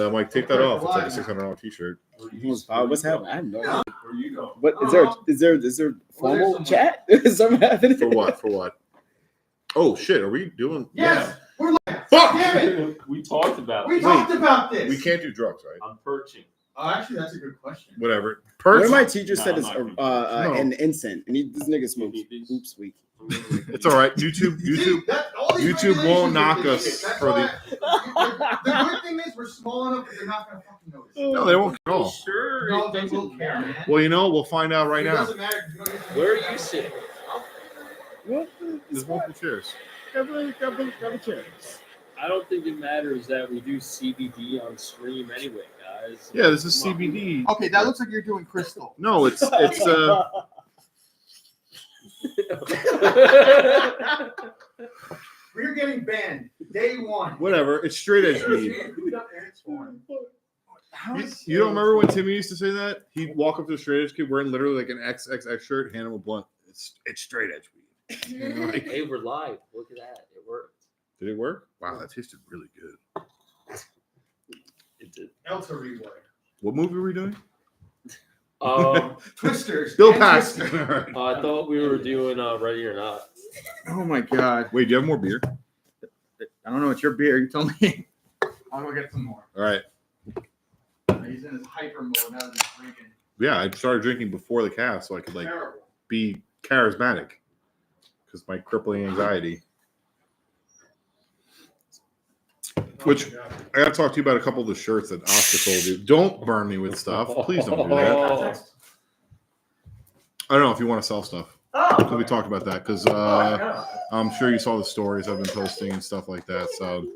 I'm like, take that off. It's like a $600 T-shirt. What's happening? I have no idea. Where you go? What is there formal chat? Is something happening? For what? Oh shit! Are we doing? Yes. We're like, fuck. Damn it. We talked about We this. talked about this. We can't do drugs, right? I'm perching. Oh, actually, that's a good question. Whatever. One of my teachers said No, it's I'm not an incense, and this nigga smokes. these? Oops, weak. It's all right. YouTube won't knock us for the. The good thing is we're small enough that they're not gonna fucking notice. No, they won't at all. Sure. No, it they will doesn't care, matter. man. Well, we'll find out right It now. doesn't matter. 'Cause you don't get to- Where are you sitting? There's multiple chairs. Got a chair. I don't think it matters that we do CBD on stream anyway, guys. Yeah, this is Come on. CBD. Okay, that looks like you're doing crystal. No, it's We're getting banned day one. whatever. It's straight edge weed. You don't remember when Timmy used to say that? He'd walk up to a straight edge kid wearing literally like an XXX shirt, hand him a blunt. It's straight edge weed. You know, like- Hey, we're live. Look at that. It worked. Did it work? Wow, that tasted really good. It did. Elsa Reward. What movie were we doing? Twisters. Bill and Paxton. Twisters. I thought we were doing Ready or Not. Oh my god! Wait, do you have more beer? I don't know. It's your beer. You told me. I'll go get some more. All right. He's in his hyper mode now that he's drinking. Yeah, I started drinking before the cast so I could like Terrible. be charismatic because my crippling anxiety. Which I got to talk to you about a couple of the shirts that Oscar told you. Don't burn me with stuff. Please don't do that. Oh. I don't know if you want to sell stuff. Oh, We talked about that because I'm sure you saw the stories I've been posting and stuff like that. So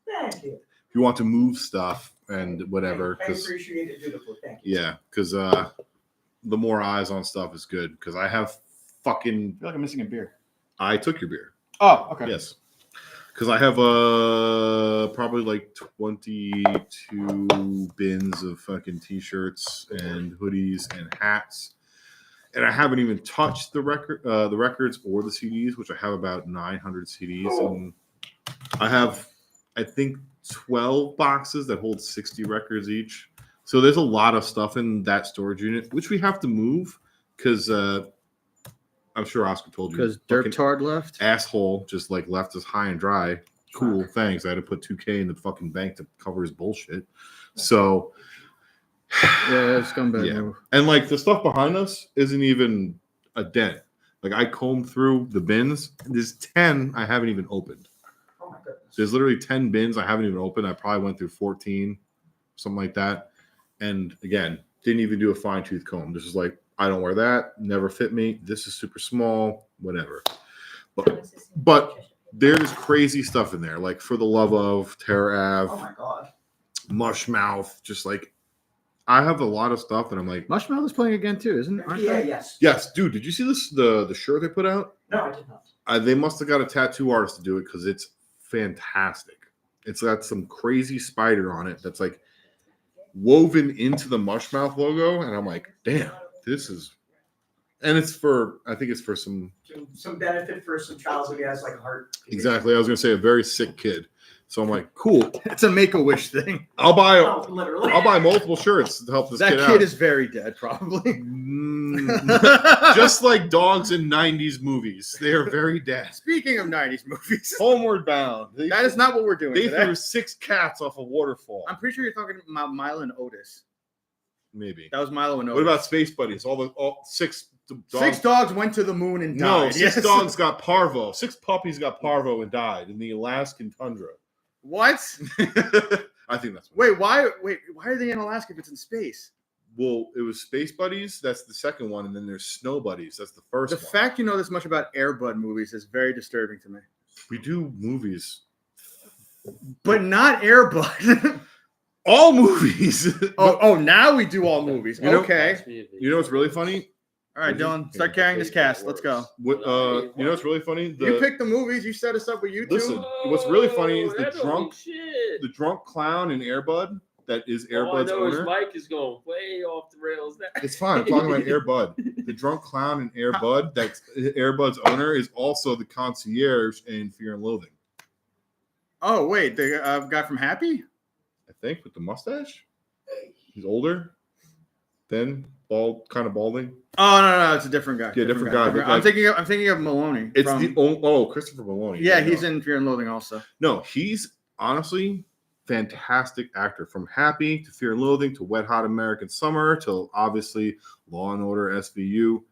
Thank you. if you want to move stuff and whatever, I because appreciate it, beautiful. Thank you. yeah, because the more eyes on stuff is good. Because I have fucking. I feel like I'm missing a beer. I took your beer. Oh, okay. Yes. Because I have probably like 22 bins of fucking t-shirts and hoodies and hats, and I haven't even touched the records or the CDs, which I have about 900 CDs, and I have I think 12 boxes that hold 60 records each. So there's a lot of stuff in that storage unit, which we have to move because I'm sure Oscar told you. Because fucking Dirtard left. asshole just like left us high and dry. Cool, thanks. I had to put $2,000 in the fucking bank to cover his bullshit. So Yeah, scumbag yeah. move. And like the stuff behind us isn't even a dent. Like I combed through the bins. There's 10 I haven't even opened. Oh my goodness. There's literally 10 bins I haven't even opened. I probably went through 14, something like that. And again, didn't even do a fine tooth comb. This is like, I don't wear that. Never fit me. This is super small. Whatever. But there's crazy stuff in there. Like For the Love of, Terror Oh Ave, my god. Mushmouth. Just like, I have a lot of stuff that I'm like, Mushmouth is playing again too, isn't it? Aren't Yeah, they? yes. yes, dude, did you see this? The shirt they put out? No, I did not. They must have got a tattoo artist to do it because it's fantastic. It's got some crazy spider on it that's like woven into the Mushmouth logo, and I'm like, damn, this is. And it's for, I think it's for some. Some benefit for some child who has like a heart. Exactly, I was gonna say a very sick kid. So I'm like, cool. It's a Make-A-Wish thing. I'll buy Oh, literally. multiple shirts to help this That kid kid out. is very dead, probably. Just like dogs in 90s movies, they are very dead. Speaking of 90s movies, Homeward Bound. that is not what we're doing They today. threw 6 cats off a waterfall. I'm pretty sure you're talking about Milo and Otis. Maybe. That was Milo and Otis. What about Space Buddies? All 6 dogs. 6 dogs went to the moon and No, died. 6 Yes. dogs got parvo. 6 puppies got parvo and died in the Alaskan tundra. What? I think that's Wait, why are they in Alaska if it's in space? Well, it was Space Buddies. That's the second one, and then there's Snow Buddies. That's the first The one. fact you know this much about Air Bud movies is very disturbing to me. We do movies. But not Air Bud. All movies. oh, now we do all movies. You know- Okay. You know what's really funny? All right, Dylan, start carrying this cast. Let's go. What you know what's really funny? You pick the movies. You set us up with YouTube. Listen, what's really funny is the That don't drunk- mean shit. the drunk clown in Airbud that is All I Airbud's know is owner. Mike is going way off the rails now. It's fine. I'm talking about Airbud. The drunk clown in Airbud, that's Airbud's owner, is also the concierge in Fear and Loathing. Oh wait, the guy from Happy. I think, with the mustache. He's older. Then kind of balding. Oh no, it's a different guy. Yeah, different guy, but I'm thinking of Maloney. It's Christopher Maloney. Yeah, he's in Fear and Loathing also. No, he's honestly fantastic actor. From Happy to Fear and Loathing to Wet Hot American Summer to obviously Law and Order SVU.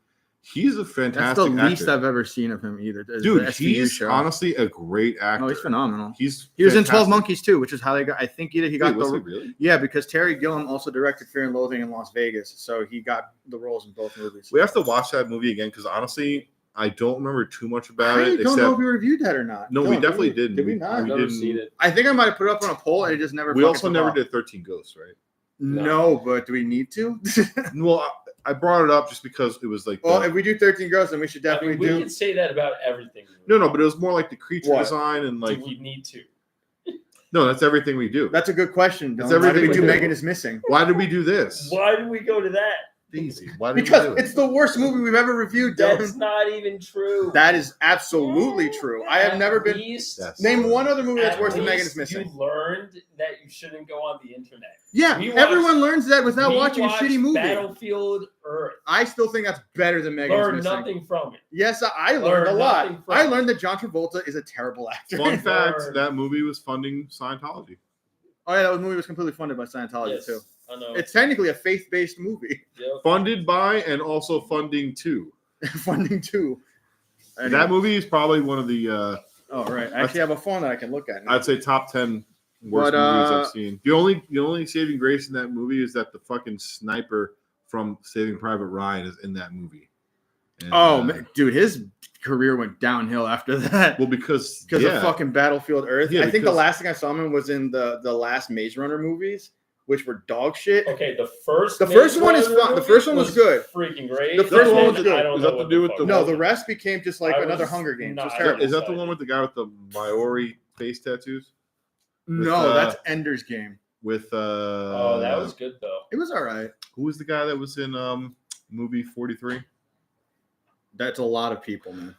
He's a fantastic That's the least actor. I've ever seen of him either. Dude, he's honestly a great actor. No, he's phenomenal. He was in 12 Monkeys too, which is how they got. I think he got was the he really? Yeah, because Terry Gilliam also directed Fear and Loathing in Las Vegas, so he got the roles in both movies. We have to watch that movie again because honestly, I don't remember too much about I it. don't know if we reviewed that or not. No, we definitely didn't. Did we not? I've We never didn't. seen it. I think I might have put it up on a poll and it just never. We also fucking never took off. did 13 Ghosts, right? No, but do we need to? Well, I brought it up just because it was like. Well, if we do 13 Ghosts, then we should definitely we do. can say that about everything. No, but it was more like the creature What? design and like. Do we need to? No, that's everything we do. That's a good question. That's Dylan. Why did everything we do we do. Megan is Missing? Why did we do this? Why do we go to that? Easy. Why did we Because do it? it's the worst movie we've ever reviewed, That's Dylan. not even true. That is absolutely true. I have never been. That's- Name one other movie that's At worse than Megan least is Missing. You learned that you shouldn't go on the internet. Yeah, We watched- everyone learns that without We watching a watched shitty movie. Battlefield Earth. I still think that's better than Megan is Learn Missing. nothing from it. Yes, I learned Learn a lot. nothing from I it. learned that John Travolta is a terrible actor. Fun fact: Or- that movie was funding Scientology. Oh yeah, that movie was completely funded by Scientology Yes, too. I know. It's technically a faith-based movie, Yep. Funded by and also funding to. funding too. That movie is probably one of the. Oh right, I actually have a phone that I can look at. Now. I'd say top 10 worst But, movies I've seen. The only saving grace in that movie is that the fucking sniper from Saving Private Ryan is in that movie. And, Oh man, dude, his career went downhill after that. well, because Of fucking Battlefield Earth. Yeah, I think the because- last thing I saw him in was in the last Maze Runner movies, which were dog shit. Okay, the first one is Runner fun. The movie first one was good. Freaking great. The first one was And good. I don't Does know that what to do with fuck the- it No, was. the rest became just like I another was Hunger Games. It was not- terrible. is that the one with the guy with the Maori face tattoos? No, that's Ender's Game. With Oh, that was good though. It was all right. who was the guy that was in movie 43? That's a lot of people, man.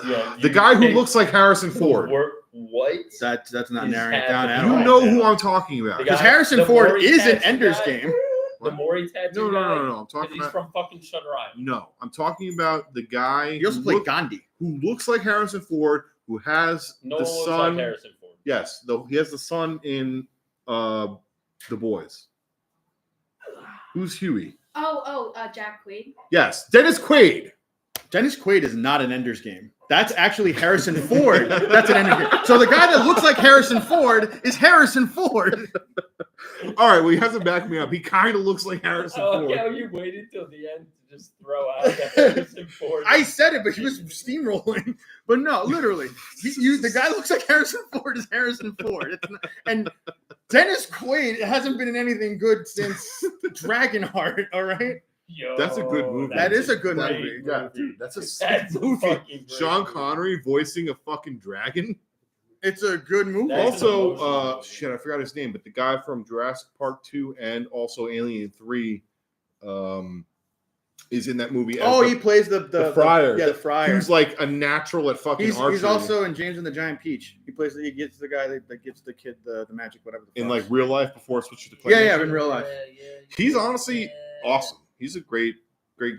Yeah, The guy who looks like Harrison Ford. What? That's not He's narrowing it down half- at You all. know who I'm talking about. The Because guy- Harrison the Ford Maury is in tattoo Ender's guy? Game. The Maury tattoo No. guy? I'm talking He's about. from fucking Shutter Island. No, I'm talking about the guy He also who, played Gandhi. who looks like Harrison Ford, who has No the one looks son. like Harrison Ford. Yes, though he has the son in The Boys. Who's Huey? Jack Quaid. Yes, Dennis Quaid. Dennis Quaid is not an Ender's Game. That's actually Harrison Ford. That's an Ender's Game. So the guy that looks like Harrison Ford is Harrison Ford. All right, well, he hasn't backed me up. He kind of looks like Harrison Oh, Ford. how you waited till the end to just throw out that Harrison Ford. I said it, but he was steamrolling. But no, literally, the guy looks like Harrison Ford is Harrison Ford. And Dennis Quaid hasn't been in anything good since Dragonheart. All right, Yo, That's a good movie. That is a good great movie. Yeah, dude, that's a That's sick a movie. fucking great Sean movie. Connery voicing a fucking dragon. it's a good movie. That's an Also, emotional movie. shit, I forgot his name, but the guy from Jurassic Park 2 and also Alien 3 is in that movie. Oh, as he plays the friar. Yeah, the friar. Who's like a natural at fucking He's archery. also in James and the Giant Peach. He gets the guy that gives the kid the magic, whatever. The in fuck. like real life before it switches to Yeah, claymation. yeah, in real life. He's honestly awesome. He's a great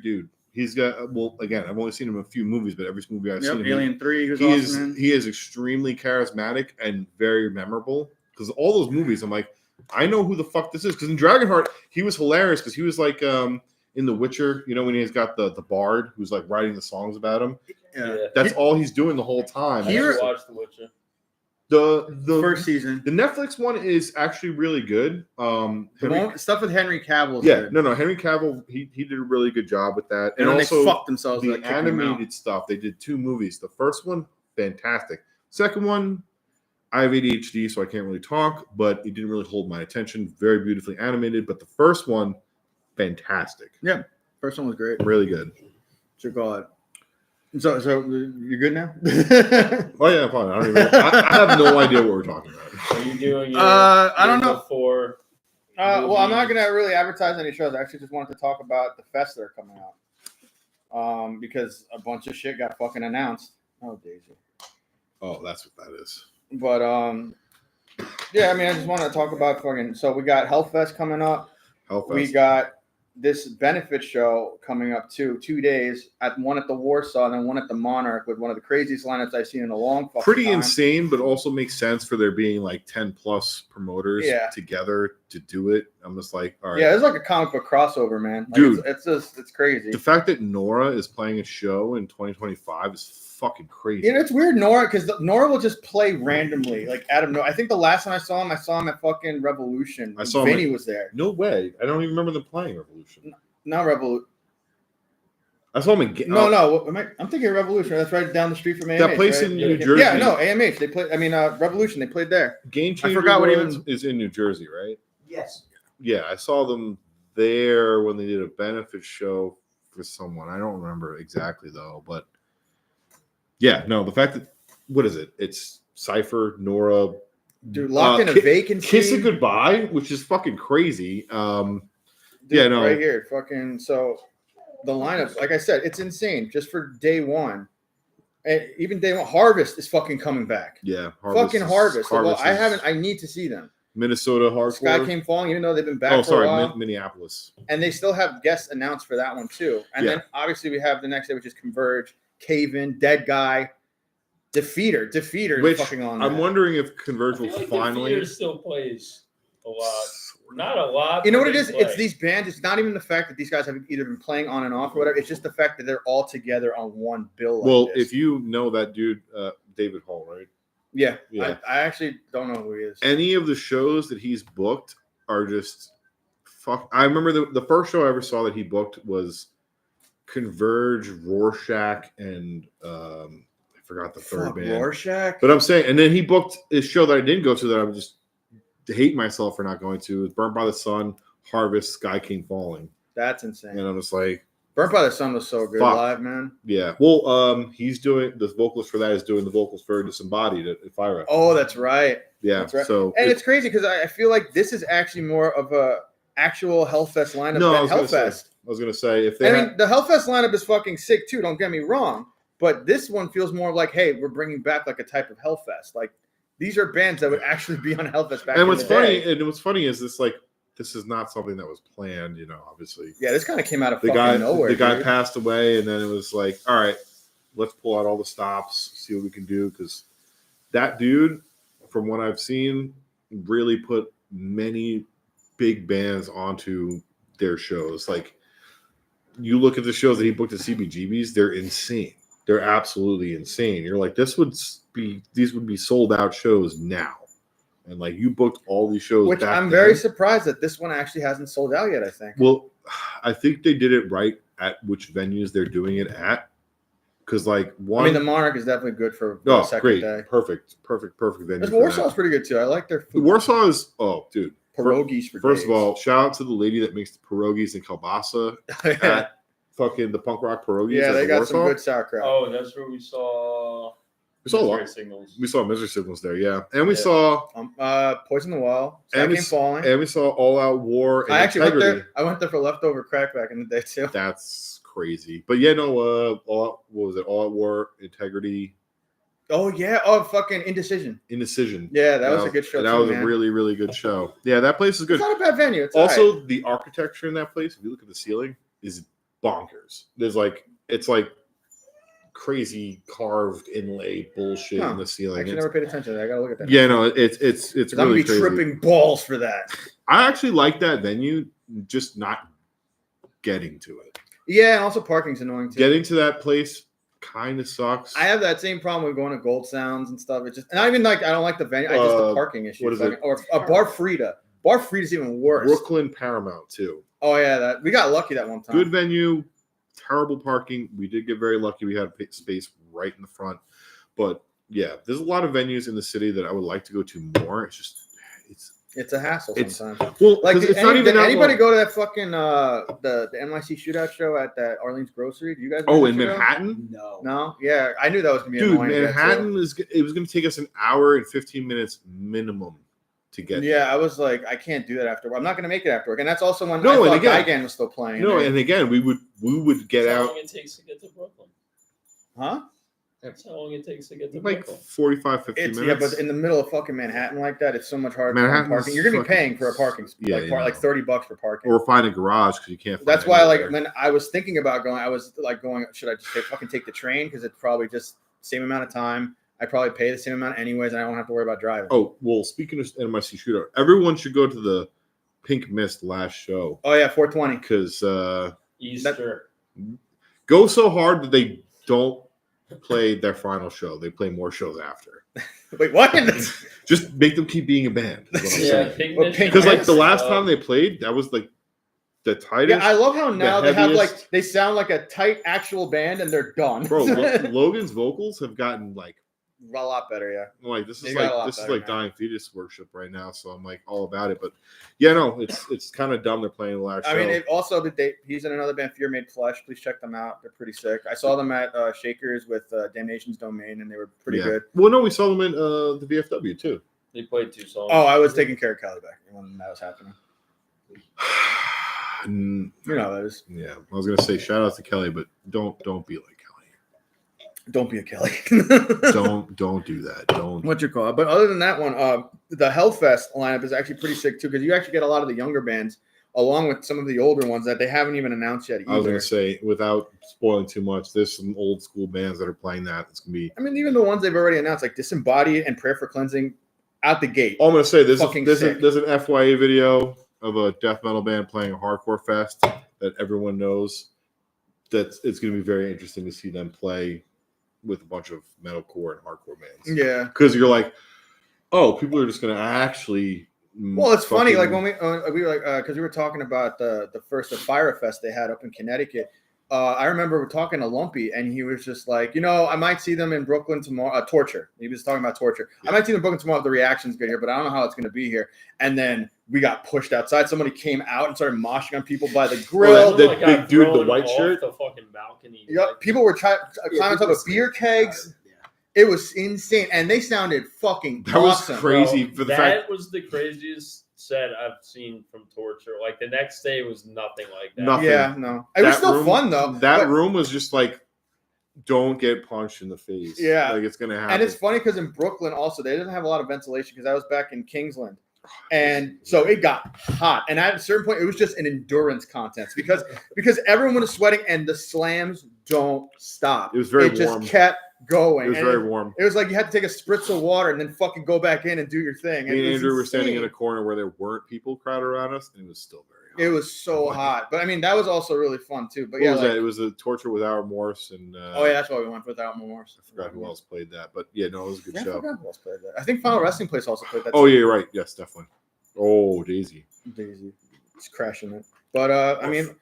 dude. He's got again, I've only seen him in a few movies, but every movie I've Yep, seen him Alien 3. He was he awesome in. is extremely charismatic and very memorable. Because all those movies, I'm like, I know who the fuck this is. Because in Dragonheart, he was hilarious because he was like in The Witcher, you know, when he's got the bard who's like writing the songs about him. Yeah. That's all he's doing the whole time. I Here- never watched The Witcher. The First season. the Netflix one is actually really good. Stuff with Henry Cavill. is Yeah, good. no, Henry Cavill, he did a really good job with that. And then also they fucked themselves. the like, kicking him out. animated stuff. They did 2 movies. The first one, fantastic. Second one, I have ADHD, so I can't really talk, but it didn't really hold my attention. Very beautifully animated, but the first one, fantastic. Yeah, first one was great. Really good. Should call it. So you're good now? Oh yeah, fine. I have no idea what we're talking about. Are you doing your, I don't know. Before Well, I'm not gonna really advertise any shows. I actually just wanted to talk about the fests that are coming out. Because a bunch of shit got fucking announced. Oh, Daisy. Oh, that's what that is. But Yeah, I mean, I just want to talk about fucking. So we got Hellfest coming up. Hellfest. We got this benefit show coming up too. 2 days one at the Warsaw and then one at the Monarch with one of the craziest lineups I've seen in a long fucking pretty time. insane, but also makes sense for there being like 10 plus promoters together to do it. I'm just like, all right. Yeah, it's like a comic book crossover, man. Like, Dude, it's crazy. The fact that Nora is playing a show in 2025 is fucking crazy. You know, it's weird, Nora, because Nora will just play randomly, like out of nowhere. I think the last time I saw him at fucking Revolution. I saw Vinny was there. No way. I don't even remember them playing Revolution. Not Revolution. I saw him again. No. I'm thinking of Revolution. That's right down the street from AMH. That place right? in New Jersey. Yeah, no, AMH. They played. I mean, Revolution. They played there. Game Changer I forgot what even is in New Jersey, right? Yes. Yeah, I saw them there when they did a benefit show for someone. I don't remember exactly though, but yeah, no, the fact that what is it? It's Cypher, Nora, dude, locked in a vacancy. Kiss it goodbye, which is fucking crazy. Dude, yeah, no, right here, fucking. So the lineup, like I said, it's insane. Just for day one, and even day one, Harvest is fucking coming back. Yeah, Harvest. Well, I haven't. I need to see them. Minnesota hardcore. Sky Came Falling, even though they've been back for a while. Minneapolis. And they still have guests announced for that one too. And then obviously we have the next day, which is Converge, Cave In, Dead Guy, Defeater which is fucking on. I'm wondering if Converge will like finally. Defeater still plays a lot. Not a lot. You know what it they is? play. It's these bands. It's not even the fact that these guys have either been playing on and off or whatever. It's just the fact that they're all together on one bill. Like Well, this. if you know that dude, David Hall, right? Yeah. Yeah. I actually don't know who he is. Any of the shows that he's booked are just fuck. I remember the first show I ever saw that he booked was Converge, Rorschach, and I forgot the third band. Rorschach. But I'm saying, and then he booked his show that I didn't go to that I'm just hate myself for not going to. It was Burnt by the Sun, Harvest, Sky King Falling. That's insane. And I'm just like, Burnt by the Sun was so good live, man. Yeah. Well, he's doing the vocals for that is doing the vocals for Disembodied at Fire. Oh, that's right. Yeah. That's right. So it's crazy because I feel like this is actually more of a actual Hellfest lineup than Hellfest. I was gonna say if they I mean, the Hellfest lineup is fucking sick too. Don't get me wrong, but this one feels more like, hey, we're bringing back like a type of Hellfest. Like these are bands that would actually be on Hellfest back. And what's in the funny, day. and what's funny is this is not something that was planned. You know, obviously. Yeah, this kind of came out of the fucking guy. nowhere. The guy dude. passed away, and then it was like, all right, let's pull out all the stops, see what we can do, because that dude, from what I've seen, really put many big bands onto their shows. Like you look at the shows that he booked at CBGB's, they're insane. They're absolutely insane. You're like, these would be sold out shows now. And like you booked all these shows. Which back I'm then. very surprised that this one actually hasn't sold out yet, I think. Well, I think they did it right at which venues they're doing it at. Because like one, I mean, the Monarch is definitely good for the oh, second great, day. perfect venue. This for Warsaw's that. pretty good too. I like their food. Warsaw is dude. Pierogies for First days. of all, shout out to the lady that makes the pierogies and kielbasa at fucking the punk rock pierogies. Yeah, at they got Warsaw. some good sauerkraut. Oh, that's where we saw. We saw a Misery lot. Signals. We saw Misery Signals there, yeah, and we Yeah. saw Poison the Wall, and Sky Came Falling. and we saw All Out War. And I actually went Integrity. there. I went there for leftover crack back in the day too. That's crazy, but yeah, no. What was it? All Out War, Integrity, Oh yeah. Oh fucking Indecision. Indecision. Yeah, that was a good show. That too, was man. a really, really good show. Yeah, that place is good. It's not a bad venue. It's Also, alright. the architecture in that place, if you look at the ceiling, is bonkers. It's like crazy carved inlay bullshit in the I ceiling. actually never paid attention to that. I gotta look at that. Yeah, no, it's 'Cause really I'm gonna be crazy. tripping balls for that. I actually like that venue, just not getting to it. Yeah, and also parking's annoying too. Getting to that place kind of sucks. I have that same problem with going to Gold Sounds and stuff. It's just, and I even like, I don't like the venue. I just the parking issue. what is Like, it? or Bar Frida. Bar Frida's even worse. Brooklyn Paramount too. Oh yeah, that we got lucky that one time. Good venue, terrible parking. We did get very lucky. We had space right in the front. But yeah, there's a lot of venues in the city that I would like to go to more. It's just It's a hassle It's- sometimes. well, Like, because did it's not even that anybody long. go to that fucking the NYC shootout show at that Arlene's Grocery? Do you guys? Oh, go to in that shootout? Manhattan, No. No, yeah, I knew that was gonna be dude. annoying. to get to. Manhattan it was going to take us an hour and 15 minutes minimum to get. Yeah, I was like, I can't do that after work. I'm not gonna make it after work, and that's also when No, I and thought again- Gigan was still playing. No, right? and again, we would get That's how out. long it takes to get to Brooklyn. Huh? That's how long it takes to get to like Brooklyn. 45, 50 It's minutes. but in the middle of fucking Manhattan like that, it's so much harder to find Manhattan's parking. You're gonna be fucking- paying for a parking Yeah, like, you like know. $30 for parking. Or find a garage because you can't find That's why, like, anywhere. when I was thinking about going, I was like going, should I just fucking take the train? Because it's probably just same amount of time. I probably pay the same amount anyways, and I don't have to worry about driving. Oh, well, speaking of NYC Shootout, everyone should go to the Pink Mist last show Oh yeah, 420. because Easter. go so hard that they don't play their final show. They play more shows after. Wait, what? Just make them keep being a band. Yeah, saying. Pink Well, Mission Pink Because like has, the last time they played, that was like the tightest. Yeah, I love how now the they have heaviest- like they sound like a tight actual band and they're done. Bro, Logan's vocals have gotten like a lot better, yeah. like this They is got a like lot this is better like now. dying fetus worship right now. So I'm like all about it. But yeah, no, it's kind of dumb they're playing the last I show. mean, it also he's in another band, Fear Made Flesh. Please check them out; they're pretty sick. I saw them at Shakers with Damnation's Domain, and they were pretty Yeah. good. Well, no, we saw them in the VFW too. They played 2 songs. Oh, I was taking care of Kelly back when that was happening. And, You know that is. yeah, I was gonna say shout out to Kelly, but don't be like Don't be a Kelly. Kelly. Don't do that. Don't. What you call it? But other than that one, the Hellfest lineup is actually pretty sick too, because you actually get a lot of the younger bands along with some of the older ones that they haven't even announced yet I was either. gonna say without spoiling too much, there's some old school bands that are playing that. It's gonna be. I mean, even the ones they've already announced, like Disembodied and Prayer for Cleansing, out the gate. All I'm gonna say Fucking there's sick. an FYA video of a death metal band playing a hardcore fest that everyone knows. That it's gonna be very interesting to see them play with a bunch of metalcore and hardcore bands. Yeah. Because you're like, oh, people are just gonna actually. Well, it's funny, like fucking- when we were like, because we were talking about the first Fire Fest they had up in Connecticut. I remember talking to Lumpy, and he was just like, I might see them in Brooklyn tomorrow. Torture. He was talking about Torture. I might see them in Brooklyn tomorrow if the reaction's good here, but I don't know how it's going to be here. And then we got pushed outside. Somebody came out and started moshing on people by the grill. that big dude in the white shirt? The fucking balcony. Yep, people were trying climbing on top of beer kegs. It was insane, and they sounded fucking That was awesome. crazy Bro, for the that fact. was the craziest set I've seen from Torture. Like the next day was nothing like that. Nothing. Yeah, no, it was That still room- fun though. That but- room was just like, don't get punched in the face. Yeah. like it's gonna happen. And it's funny because in Brooklyn also they didn't have a lot of ventilation because I was back in Kingsland, and so it got hot. And at a certain point, it was just an endurance contest because everyone was sweating and the slams don't stop. It was very It just warm. kept going. It was And very warm. It was like you had to take a spritz of water and then fucking go back in and do your thing. Me and it was Andrew were standing in a insane. corner where there weren't people crowded around us, and it was still very hot. It was so hot, but I mean that was also really fun too. But What yeah, was like, that? It was a Torture Without Remorse, and oh yeah, that's why we went without remorse. I forgot who else played that, but yeah, no, it was a good Yeah, I show. forgot who else played that. I think Final Wrestling Place also played that. Oh yeah, you're right. Yes, definitely. Oh, Daisy. Daisy, it's crashing it. But I mean,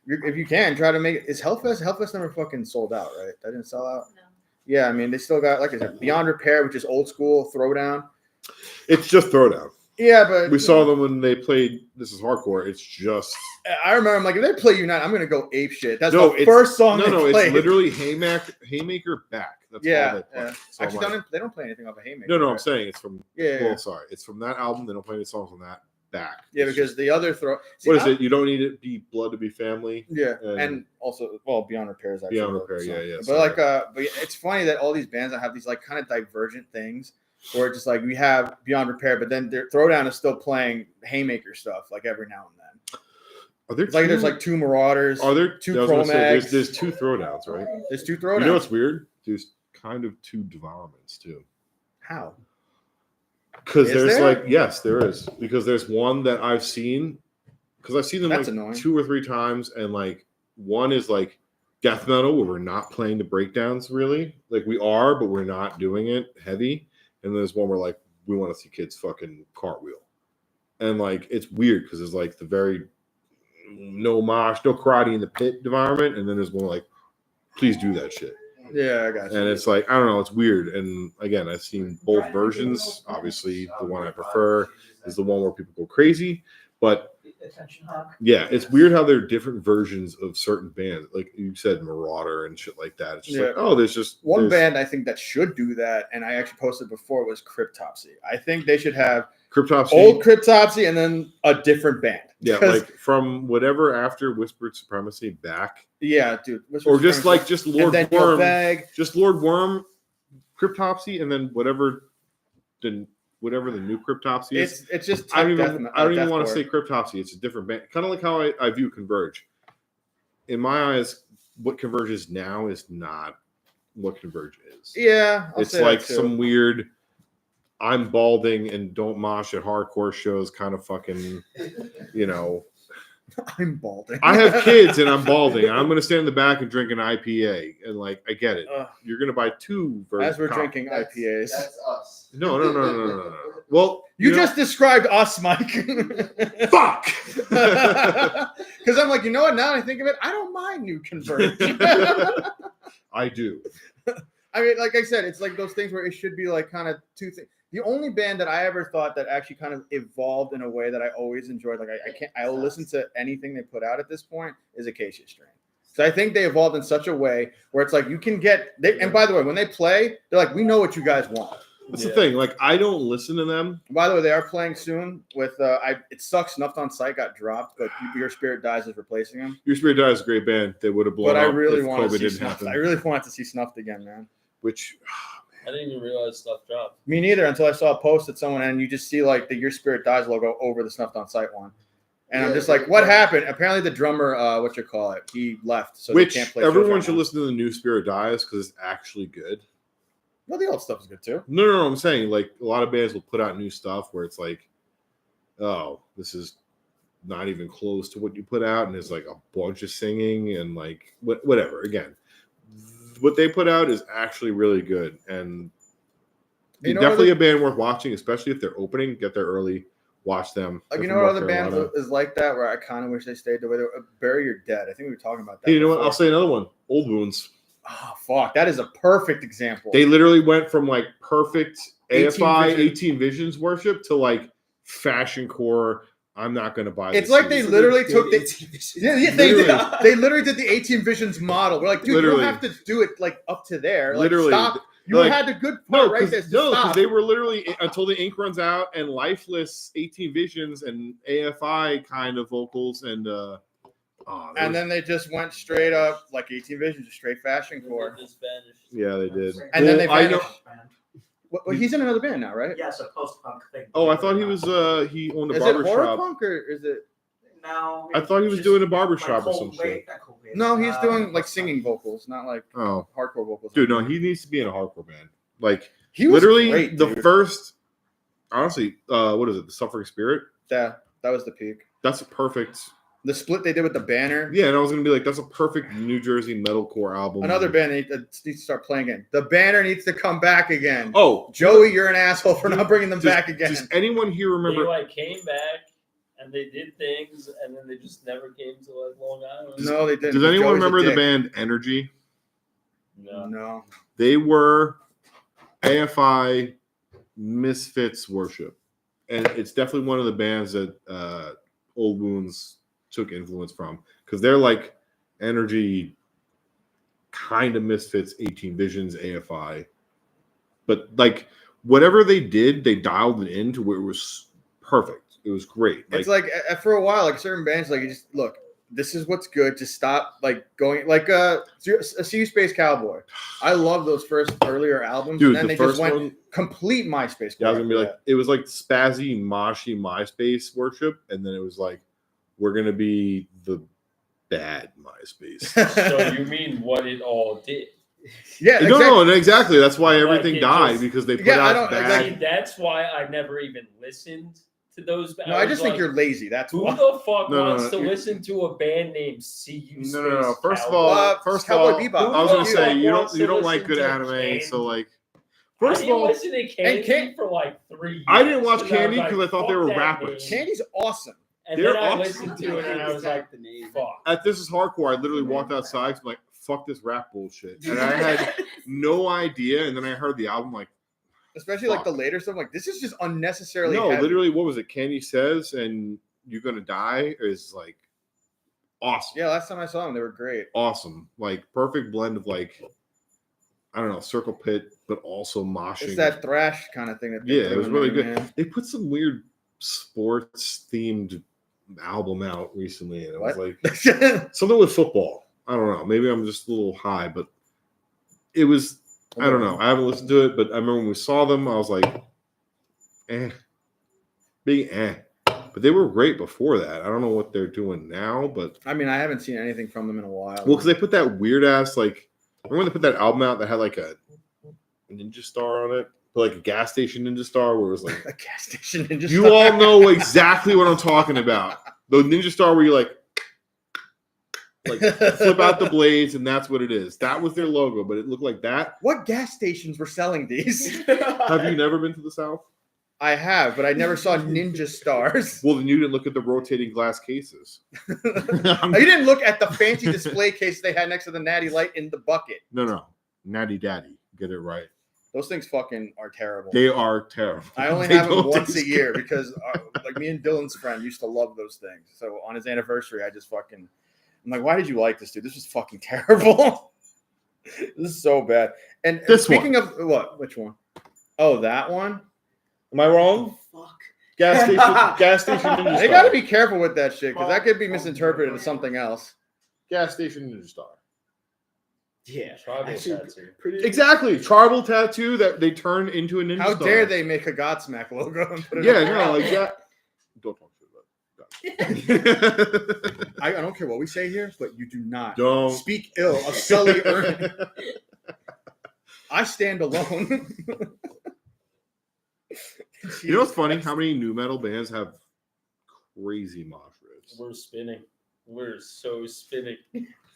if you can try to make it, is Hellfest never fucking sold out, right? That didn't sell out. No. Yeah, I mean they still got, like I said, Beyond Repair, which is old school Throwdown. It's just Throwdown. Yeah, but We saw them when they played This Is Hardcore. It's just I remember I'm like, if they play Unite, I'm gonna go ape shit. That's No, the it's- first song no, they no. played. It's literally Haymaker back. That's all Yeah, they play. yeah. So I'm Actually, like, they don't play anything off of Haymaker. no, no. I'm right? saying it's from. Yeah, Well, sorry, it's from that album. They don't play any songs on that back. yeah, It's because just- the other throw. what is it? You don't need it be blood to be family. Yeah, And- and also, well, Beyond Repair is actually Beyond the Repair, song. yeah, yeah, But sorry. like, but it's funny that all these bands that have these like kind of divergent things, where it's just like we have Beyond Repair, but then their Throwdown is still playing Haymaker stuff like every now and then. Are there It's like there's two- like two Marauders. Are there two I was gonna say, Chromags. there's two Throwdowns, right? There's two Throwdowns. You know what's weird? There's kind of two Devourments too. How? Because Is there's there? like, yes, there is. Because there's one that I've seen, because I've seen them That's like annoying. 2 or 3 times, and like one is like death metal where we're not playing the breakdowns really. Like we are, but we're not doing it heavy. And there's one where like we want to see kids fucking cartwheel. And like it's weird because it's like the very no mosh, no karate in the pit environment, and then there's one like, please do that shit. Yeah, I got you. And it's like, I don't know, it's weird. And again, I've seen both versions. Obviously, the one I prefer is the one where people go crazy. But Attention hawk. yeah, it's weird how there are different versions of certain bands. Like you said, Marauder and shit like that. It's just like, Yeah. oh, there's just One there's band I think that should do that, and I actually posted before, was Cryptopsy. I think they should have Cryptopsy. old Cryptopsy and then a different band. Yeah, 'Cause- like from whatever after Whispered Supremacy back. yeah, dude. Or just like just Lord and then Your Worm. Bag. Just Lord Worm Cryptopsy, and then whatever the new Cryptopsy is. It's just I don't tech even, death- I don't even deathcore. want to say Cryptopsy. It's a different band. Kind of like how I view Converge. In my eyes, what Converge is now is not what Converge is. Yeah, I'll It's say like that too. some weird I'm balding and don't mosh at hardcore shows kind of fucking, you know. I'm balding. I have kids and I'm balding. I'm going to stand in the back and drink an IPA. And like, I get it. Ugh. You're going to buy two As we're versions. drinking IPAs. That's us. No. Well, You know- just described us, Mike. fuck. Because I'm like, you know what? Now that I think of it, I don't mind new Converge. I do. I mean, like I said, it's like those things where it should be like kind of two things. The only band that I ever thought that actually kind of evolved in a way that I always enjoyed, like I'll listen to anything they put out at this point, is Acacia Strain. So I think they evolved in such a way where it's like you can get. And by the way, when they play, they're like, we know what you guys want. That's the thing. Like, I don't listen to them. By the way, they are playing soon with. It sucks. Snuffed on Sight got dropped, but Your Spirit Dies is replacing him. Your Spirit Dies is a great band. They would have blown But I up really if want to COVID see didn't Snuffed. happen. I really want to see Snuffed again, man. Which I didn't even realize stuff dropped. Me neither until I saw a post that someone and you just see like the Your Spirit Dies logo over the Snuffed on Sight one. And I'm Yeah, just like, what happened? Apparently the drummer, he left. So which they can't play shows everyone right should now. listen to the new Spirit Dies because it's actually good. Well, the old stuff is good too. No. I'm saying like a lot of bands will put out new stuff where it's like, oh, this is not even close to what you put out, and there's like a bunch of singing and like whatever. Again, what they put out is actually really good, and You know definitely what a band worth watching, especially if they're opening. Get there early, watch them. Like, They're you from know what North other band Carolina. is like that where I kind of wish they stayed the way they were? Bury Your Dead. I think we were talking about that. Hey, you know what? before. I'll say another one. Old Wounds. Oh, fuck. That is a perfect example. They literally went from like perfect 18 AFI Vision. 18 Visions worship to like fashion core. I'm not going to buy It's this like they CD. literally took the. Yeah, they Literally. did. They literally did the 18 Visions model. We're like, dude, Literally. you don't have to do it like up to there. Like, Literally. stop. You Like, had the good No, part right there. because Just stop. they were literally until the ink runs out and lifeless 18 Visions and AFI kind of vocals and And then they just went straight up like 18 Visions, just straight fashion core. They just vanished. yeah, they did. And then they I vanished. know. Well, he's in another band now, right? Yes, a post-punk thing. Oh, I thought he was he owned a Is it barber horror shop. punk or is it? No. I thought he was just doing a barber like shop or cold some wave, shit. not cold wave. No, he's doing like post-punk. singing vocals, not like Oh, hardcore vocals. dude, no, he needs to be in a hardcore band. Like he was literally great, the dude. first. Honestly, what is it? The Suffering Spirit. Yeah, that was the peak. That's a perfect. The split they did with the Banner. Yeah, and I was gonna be like, that's a perfect New Jersey metalcore album. Another band needs to start playing again. The Banner needs to come back again. Oh, Joey, you're an asshole for not bringing them back again. Does anyone here remember? They like came back and they did things and then they just never came to like Long Island. No, they didn't. Does anyone Joey's a remember the dick. band Energy? No. No. They were AFI Misfits worship, and it's definitely one of the bands that Old Wounds took influence from because they're like Energy, kind of Misfits, 18 Visions, AFI, but like whatever they did, they dialed it into where it was perfect. It was great. It's like for a while, like certain bands, like you just look. This is what's good. Just stop like going like a See Space Cowboy. I love those first earlier albums, dude, and then the they just first went one. complete MySpace. Yeah, I was gonna be after like, it was like spazzy, moshy MySpace worship, and then it was like, we're gonna be the bad MySpace. that. So you mean what it all did? Yeah, No, exactly. That's why Like, everything it died just- because they put Yeah, I out don't- bad. See, that's why I never even listened to those. No, I was just think like, you're lazy. That's Who why. the fuck No, wants no, to you- listen to a band named See You? No. Space First of Cowboy? all, first of Cowboy all, Bebop. I was gonna Who say the you fuck wants don't to like good listen to anime, Candy? so like, I first of didn't all, listen to Candy Can- for like 3 years. I didn't watch and I was Candy like, 'cause I thought they fuck were that rappers. name. Candy's awesome. And They're then I awesome. listened to it and I was like, fuck. at This Is Hardcore, I literally walked outside, I'm like, fuck this rap bullshit, and I had no idea, and then I heard the album, like, Especially like Fuck. the later stuff. Like this is just unnecessarily. no, heavy. literally, what was it? Candy Says and You're Gonna Die is like awesome. Yeah, last time I saw them, they were great. Awesome. Like perfect blend of like, I don't know, Circle Pit, but also moshing. It's that thrash kind of thing. That they Yeah, put it was in really there, good. man. They put some weird sports themed album out recently, and it was What? like something with football. I don't know. Maybe I'm just a little high, but it was I don't know. I haven't listened to it, but I remember when we saw them, I was like, big eh. But they were great before that. I don't know what they're doing now, but I mean, I haven't seen anything from them in a while. well, because they put that weird ass like. Remember when they put that album out that had like a ninja star on it, like a gas station ninja star, where it was like a gas station ninja. you all know exactly what I'm talking about. The ninja star where you like flip out the blades, and that's what it is. That was their logo, but it looked like that. What gas stations were selling these? Have you never been to the South? I have, but I never saw ninja stars. Well, then you didn't look at the rotating glass cases. You didn't look at the fancy display case they had next to the Natty Light in the bucket. No. Natty Daddy. Get it right. Those things fucking are terrible. They are terrible. I only They have them don't once a taste year good. because like me and Dylan's friend used to love those things. So on his anniversary, I'm like, why did you like this, dude? This was fucking terrible. This is so bad. And This speaking of what? Which one? Oh, that one? Am I wrong? Fuck. Gas station ninja They star. got to be careful with that shit because that could be misinterpreted as something else. Gas station ninja star. Yeah. Tribal Actually, tattoo. Exactly. Tribal tattoo that they turn into a ninja How star. dare they make a Godsmack logo and put it Yeah, on no, like that. Don't talk shit about it. I don't care what we say here, but you do not Don't. speak ill of Sully Ernie. I stand alone. You know what's funny? How many new metal bands have crazy mosh riffs? We're spinning. We're so spinning.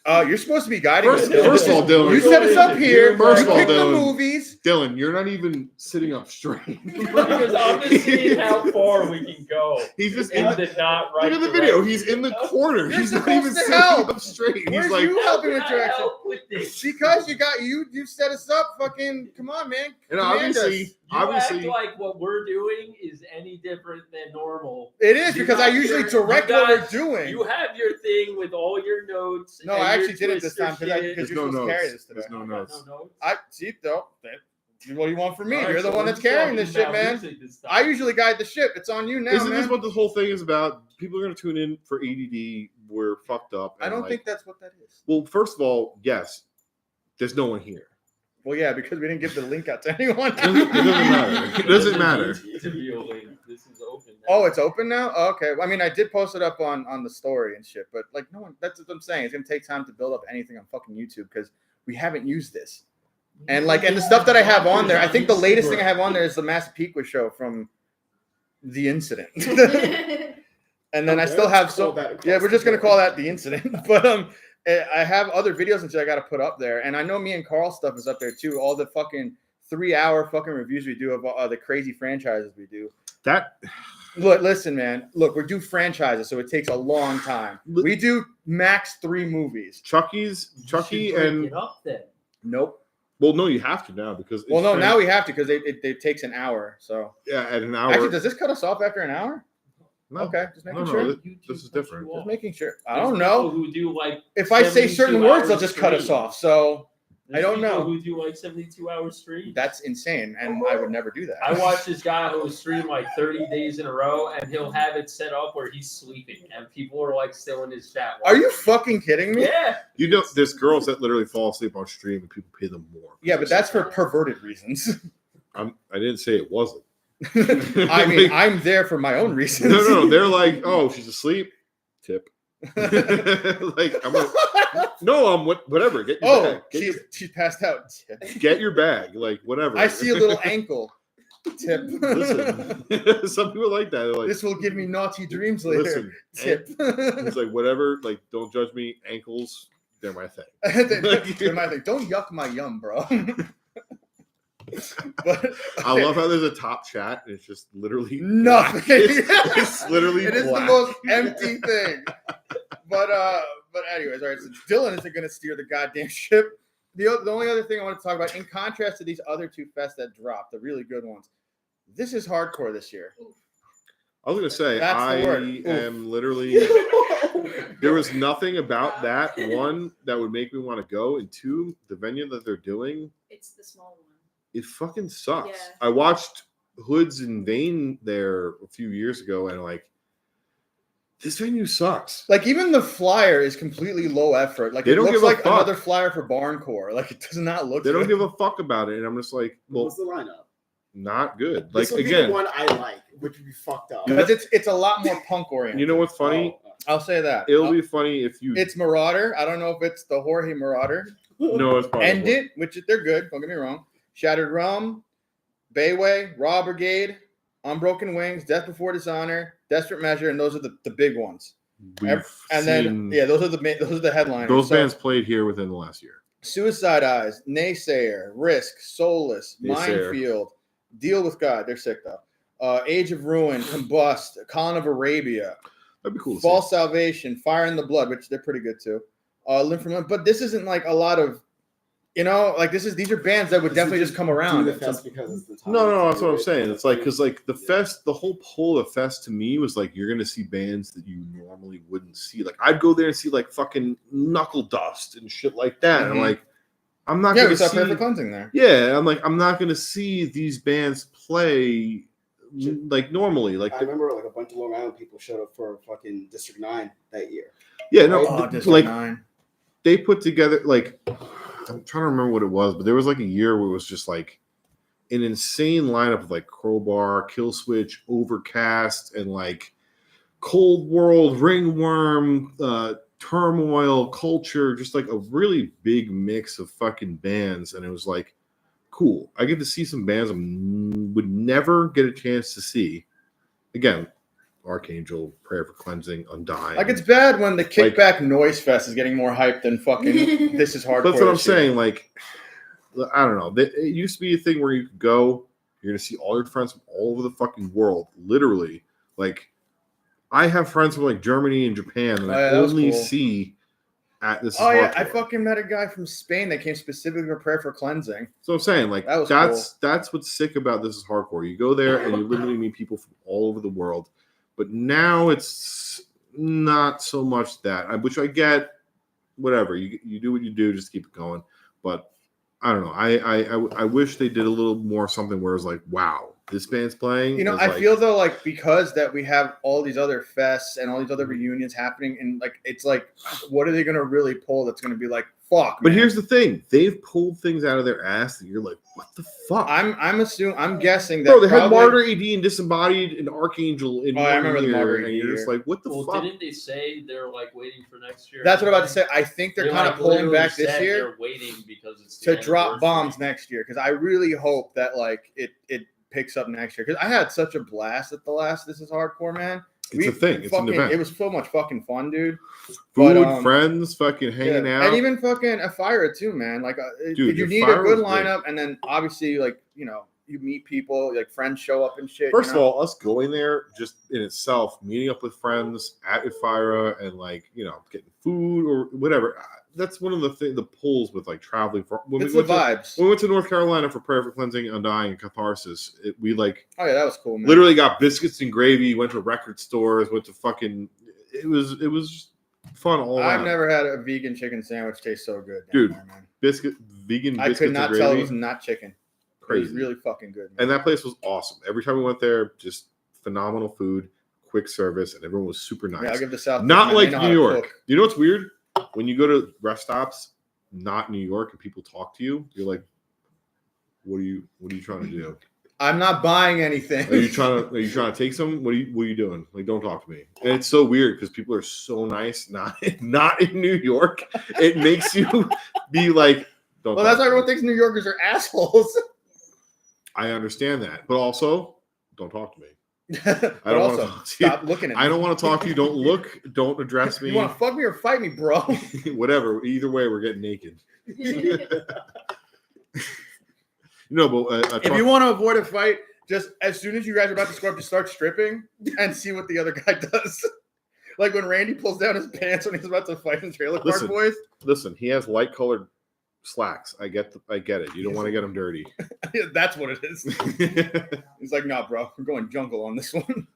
You're supposed to be guiding us. First of all, Dylan, you set us up here. First you of all, pick the Dylan, movies. Dylan, you're not even sitting up straight. Because I'm just seeing how far we can go. He's just in In the, the not right look at the video. direction. He's in the corner. You're He's not supposed even to sitting help. up straight. Where's He's like, you helping with How can I direction? help with this? Because you set us up. Fucking come on, man. and Command us. obviously, You act like what we're doing is any different than normal. It is You because I got usually your- direct you what we're got- doing. You have your thing with all your notes. No, and I your actually didn't this twister time because shit. you're There's no supposed to carry notes. this today. There's no I got notes. no notes. I see though. What do you want from me? All right, You're the so one we're that's just carrying talking this shit, about man. music this time. I usually guide the ship. It's on you now, Isn't man. this what the whole thing is about? People are going to tune in for ADD. We're fucked up. I and, don't like- think that's what that is. Well, first of all, yes, there's no one here. Well, yeah, because we didn't give the link out to anyone. It doesn't matter. It doesn't matter. need to be a link. This is open now. Oh, it's open now? Oh, okay. I mean, I did post it up on the story and shit, but like, no one, that's what I'm saying. It's going to take time to build up anything on fucking YouTube because we haven't used this. And like, and the stuff that I have on there, I think the latest thing I have on there is the Massapequa show from the incident. And then I still have yeah, we're just gonna call that the incident. But I have other videos and shit I gotta put up there. And I know me and Carl stuff is up there too. All the fucking 3-hour fucking reviews we do of the crazy franchises we do. That Look, listen, man. Look, we do franchises, so it takes a long time. We do max 3 movies. Chucky Break and it up then. Nope. well, no, you have to now because it's Well, no, trans- now we have to because it takes an hour. So yeah, at an hour. actually, does this cut us off after an hour? no, Okay, just making no, sure. no, YouTube this is cuts different. you Just off. making sure. I There's don't people know. Who do like If I say certain 72 words, they'll hours just cut us straight. off. So There's I don't people know. Who do like 72-hour streams? that's insane, and I would never do that. I watched this guy who stream like 30 days in a row, and he'll have it set up where he's sleeping, and people are like still in his chat. Are you watching. fucking kidding me? Yeah. You know, there's girls that literally fall asleep on stream and people pay them more. Yeah, but that's for perverted reasons. I didn't say it wasn't. I mean, I'm there for my own reasons. No, they're like, oh, she's asleep. Tip. Like, whatever. Get your Oh, bag. she's passed out. Get your bag. Like, whatever. I see a little ankle. Tip. Listen, some people like that. They're like, This will give me naughty dreams later. listen, Tip. it's like whatever. Like, don't judge me. Ankles, they're my thing. They might think, don't yuck my yum, bro. But I love how there's a top chat and it's just literally nothing. black. It's literally It is black. the most empty thing. But anyways, all right. So Dylan isn't going to steer the goddamn ship. The only other thing I want to talk about, in contrast to these other 2 fests that dropped, the really good ones, this is hardcore this year. I was gonna say That's the I word. Oof. am literally. There was nothing about that one that would make me want to go. And 2, the venue that they're doing, It's the small one. it fucking sucks. Yeah. I watched Hoods in Vain there a few years ago, and like this venue sucks. Like even the flyer is completely low effort. Like They it don't looks give a like fuck. another flyer for Barncore. Like it does not look. They don't good. give a fuck about it, and I'm just like, well, What's the lineup? not good. This Like would be again, the one I like, which would be fucked up. You Because it's a lot more punk oriented. you know what's funny? Oh, I'll say that. It'll be funny if you It's Marauder. I don't know if it's the Jorge Marauder. know it's probably End It, which they're good. Don't get me wrong. Shattered Realm, Bayway, Raw Brigade, Unbroken Wings, Death Before Dishonor, Desperate Measure, and those are the big ones. We've And then seen those are the headliners. those So, bands played here within the last year. Suicide Eyes, Naysayer, Risk, Soulless, Naysayer. Minefield, Deal with God. They're sick though. Age of Ruin, Combust, Khan of Arabia, That'd be cool. To False Salvation, Fire in the Blood, which they're pretty good too. Limb from Limb, but this isn't like a lot of, like these are bands that would definitely just come around. Do the and fest because it's the see. time. No, that's what I'm saying. It's like because like the fest, the whole pull of the fest to me was like you're gonna see bands that you normally wouldn't see. Like I'd go there and see like fucking Knuckle Dust and shit like that. And Mhm. like I'm not Yeah, gonna we saw see. Perfect Cleansing there. Yeah, I'm like I'm not gonna see these bands play like normally. Like I remember like a bunch of Long Island people showed up for fucking District 9 that year. yeah, no, Oh, District like 9. they put together like I'm trying to remember what it was, but there was like a year where it was just like an insane lineup of like Crowbar, Killswitch, Overcast, and like Cold World, Ringworm, Turmoil, Culture, just like a really big mix of fucking bands, and it was like cool. I get to see some bands I would never get a chance to see. Again, Archangel, Prayer for Cleansing, Undying. Like it's bad when the Kickback Noise Fest is getting more hype than fucking This Is Hardcore. That's what I'm this year. saying. Like, I don't know. It used to be a thing where you could go, you're gonna see all your friends from all over the fucking world. Literally, like, I have friends from like Germany and Japan that Oh, I yeah, that was only cool. see at this. Oh yeah, I Hardcore. fucking met a guy from Spain that came specifically for Prayer for Cleansing. So I'm saying, like, That was that's what's sick about This Is Hardcore. You go there and you literally meet people from all over the world. But now it's not so much that, which I get. Whatever you do, what you do, just keep it going. But I don't know. I wish they did a little more something where it's like, wow, this band's playing. You know, It's I like, feel though like because that we have all these other fests and all these other reunions happening, and like it's like, what are they gonna really pull that's gonna be like, fuck? But man. here's the thing: they've pulled things out of their ass that you're like, what the fuck? I'm guessing that Bro, they had probably- Martyr, AD, and Disembodied, and Archangel in Oh, I one remember the year, Martyr and AD you're just year. like, what the Well, fuck? didn't they say they're like waiting for next year? That's what I'm about to say. I think they're They, kind like, of pulling literally back this said year They're waiting because it's the to drop anniversary. bombs next year because I really hope that like it picks up next year because I had such a blast at the last This Is Hardcore, man. It's a thing. It's an event. It was so much fucking fun, dude. Food, but, friends, fucking hanging Yeah. out. And even fucking Afira too, man. Like, Dude, you need a Afira good was great. lineup, and then obviously, like you meet people, like friends show up and shit. First you of know? all, us going there just in itself, meeting up with friends at Ifira and like getting food or whatever. That's one of the pulls with like traveling. When it's we the went vibes. when we went to North Carolina for Prayer for Cleansing, Undying, and Catharsis, we like Oh yeah, that was cool, man. literally got biscuits and gravy. Went to record stores. Went to fucking. It was just fun all around. I've never had a vegan chicken sandwich taste so good, down Dude, there, man. vegan I biscuits could not and tell it gravy. was not chicken. It Crazy. was really fucking good. Man. And that place was awesome. Every time we went there, just phenomenal food, quick service, and everyone was super nice. Yeah, I'll give the South. Not man, like they know how New to York. cook. You know what's weird? When you go to rest stops, not New York, and people talk to you, you're like, "What are you trying to do? I'm not buying anything. Are you trying to take some? What are you doing? Like, don't talk to me." And it's so weird because people are so nice. Not in New York. It makes you be like, "Don't." Well, talk that's why to me. everyone thinks New Yorkers are assholes. I understand that, but also, don't talk to me. but I don't want to also, talk to you. stop looking at me. I don't want to talk to you. Don't look. Don't address me. You want to fuck me or fight me, bro? Whatever. Either way, we're getting naked. No, but If you want to avoid a fight, just as soon as you guys are about to score up, just start stripping and see what the other guy does. Like when Randy pulls down his pants when he's about to fight in Trailer Park Listen. Boys. listen, he has light colored slacks. I get it. You don't want to get him dirty. That's what it is. He's like, nah, bro, we're going jungle on this one.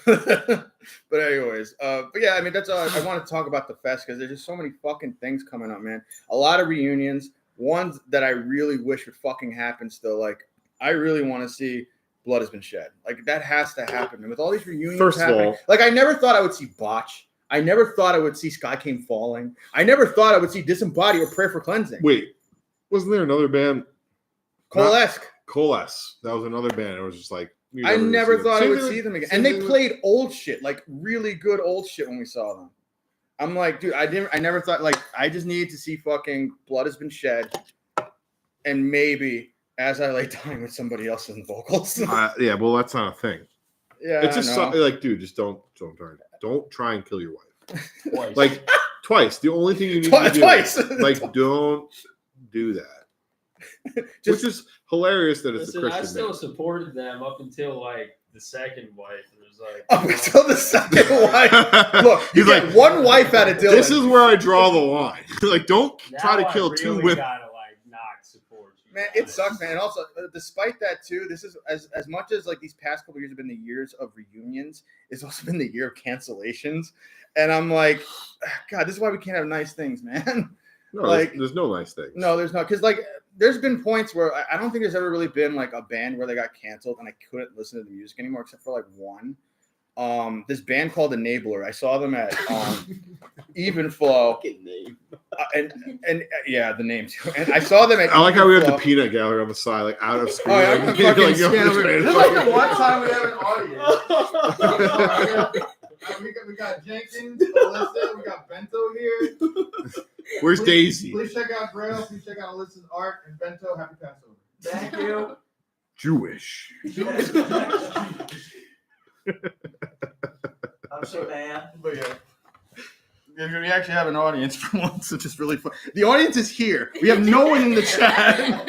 But anyways, but yeah, I mean, that's all I want to talk about the fest because there's just so many fucking things coming up, man. A lot of reunions. Ones that I really wish would fucking happen still. Like, I really want to see blood has been shed. Like that has to happen. And with all these reunions First of happening, all- like I never thought I would see Botch. I never thought I would see Sky Came Falling. I never thought I would see Disembodied or Prayer for Cleansing. Wait, wasn't there another band? Coalesce. Coalesce. That was another band. It was just like I never thought I would Same see thing them again. with- And same they thing with- played old shit, like really good old shit when we saw them. I'm like, dude, I never thought, like, I just needed to see fucking Blood Has Been Shed. And maybe As I Lay Dying with somebody else's vocals. yeah, well, that's not a thing. Yeah. It's just I know. like, dude, just don't try and kill your wife. Twice. Like twice. The only thing you need to do, Twice. like, don't do that. Just- Which is hilarious that it's Listen, a I Christian still band. supported them up until like the second wife. It was like Up until the second wife. Look, you He's get like, one wife out of Dylan. this is where I draw the line. Like, don't now try to I kill really two women. Gotta like not support you. Man, it sucks, man. And also, despite that too, this is as much as like these past couple years have been the years of reunions. It's also been the year of cancellations, and I'm like, God, this is why we can't have nice things, man. No, like- there's no nice thing. No, there's not, because like there's been points where I don't think there's ever really been like a band where they got canceled and I couldn't listen to the music anymore except for like one. This band called Enabler. I saw them at Even Flow, Fucking name. and yeah, the name too. And I saw them at. I like how we have the Even Flow. peanut gallery on the side, like out of screen. Oh, yeah, like, I'm gonna you're fucking like, scan over. you're This is like, like the one time we have an audience. We got Jenkins, Alyssa, we got Bento here. Where's Daisy? Please check out Grail. Please check out Alyssa's art and Bento. Happy Passover. Thank you. Jewish. I'm sure, man. But yeah. We actually have an audience for once, which is really fun. The audience is here. We have no one in the chat.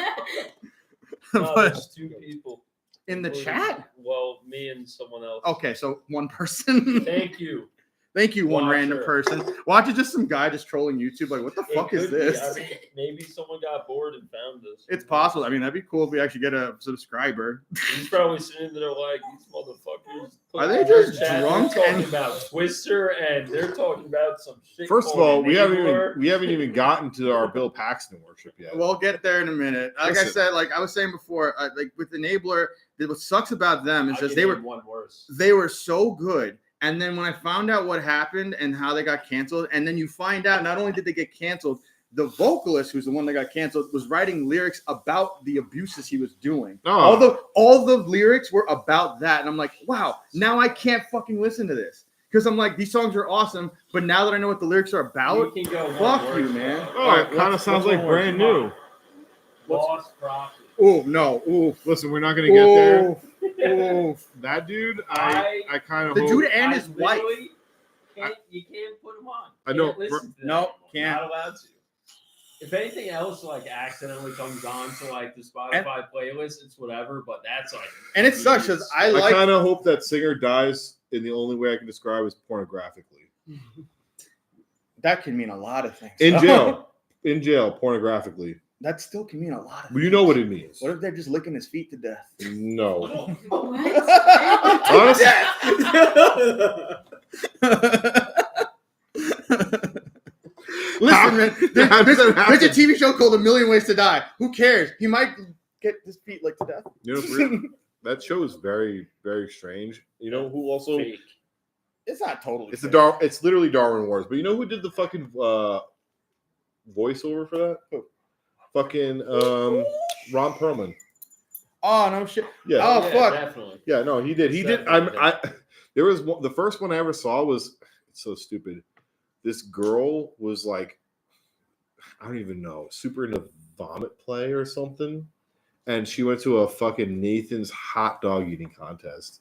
No, But there's two people in the chat? Well, me and someone else. Okay, so one person. Thank you. Thank you, one Watcher. random person. Watch it, just some guy just trolling YouTube. Like, what the It fuck is could be. this? I mean, maybe someone got bored and found this. It's possible. I mean, that'd be cool if we actually get a subscriber. He's probably sitting there like, these motherfuckers. Are they in their just chat, drunk They're talking and- about Twister and they're talking about some shit. First of called all, we haven't Enabler. even gotten to our Bill Paxton worship yet. We'll get there in a minute. Like I Listen. said, like I was saying before, like with Enabler, what sucks about them is I that can they were name one worse. so good. And then when I found out what happened and how they got canceled, and then you find out not only did they get canceled, the vocalist, who's the one that got canceled, was writing lyrics about the abuses he was doing. Oh. All the lyrics were about that. And I'm like, wow, now I can't fucking listen to this. Because I'm like, these songs are awesome, but now that I know what the lyrics are about, You can go one fuck you, worse, man. bro. Oh, it kind of sounds like brand new. Lost Prophet. oh no, ooh, Listen, we're not gonna get there. ooh. That dude, I kind of The hope. dude and I his wife. literally you can't put him on. I know, Can't listen to that no, anymore. can't. Not allowed to. If anything else like accidentally comes on to like the Spotify playlist, it's whatever. But that's like, And it sucks because I I like kind of hope that singer dies in the only way I can describe is pornographically. that can mean a lot of things. In jail. In jail, pornographically. That still can mean a lot of Well, you know what it means. What if they're just licking his feet to death? No. What? Honestly, Listen, man, How does that there's a happen? TV show called A Million Ways to Die. Who cares? He might get his feet licked to death. You know, for real, that show is very, very strange. You know who also? fake. It's not totally. It's the fair. It's literally Darwin Wars. But you know who did the fucking voiceover for that? Who? Fucking Ron Perlman. Oh no shit. Yeah. Oh, Yeah, fuck. definitely. Yeah, no, he did. He did. I there was one, the first one I ever saw was it's so stupid. This girl was like, I don't even know, super into vomit play or something, and she went to a fucking Nathan's hot dog eating contest,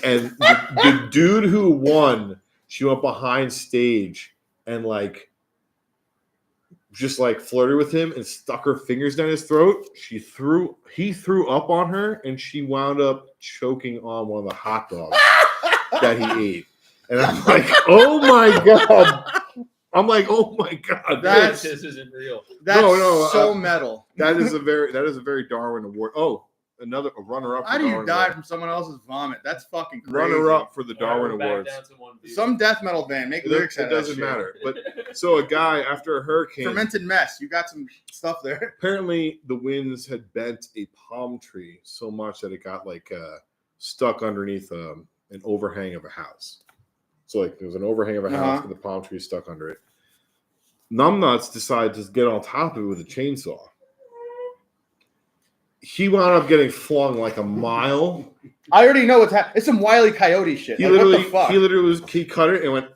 and the dude who won, she went behind stage and like just like flirted with him and stuck her fingers down his throat. He threw up on her and she wound up choking on one of the hot dogs that he ate. And I'm like, oh my God. I'm like, oh my God. That's- This isn't real. That's No, so metal. that is a very Darwin award. Oh, a runner-up. How for do you Darwin die Award. from someone else's vomit? That's fucking crazy. Runner-up for the All right, Darwin we're back Awards. down to one view. Some death metal band make It, lyrics out it of that doesn't shit. matter. But so a guy after a hurricane, Fermented mess. You got some stuff there. apparently the winds had bent a palm tree so much that it got like stuck underneath an overhang of a house. So like there was an overhang of a house and the palm tree stuck under it. Numbnuts decided to get on top of it with a chainsaw. He wound up getting flung like a mile. I already know what's happening. It's some Wile E. Coyote shit. He Like, what the literally fuck? he cut it and went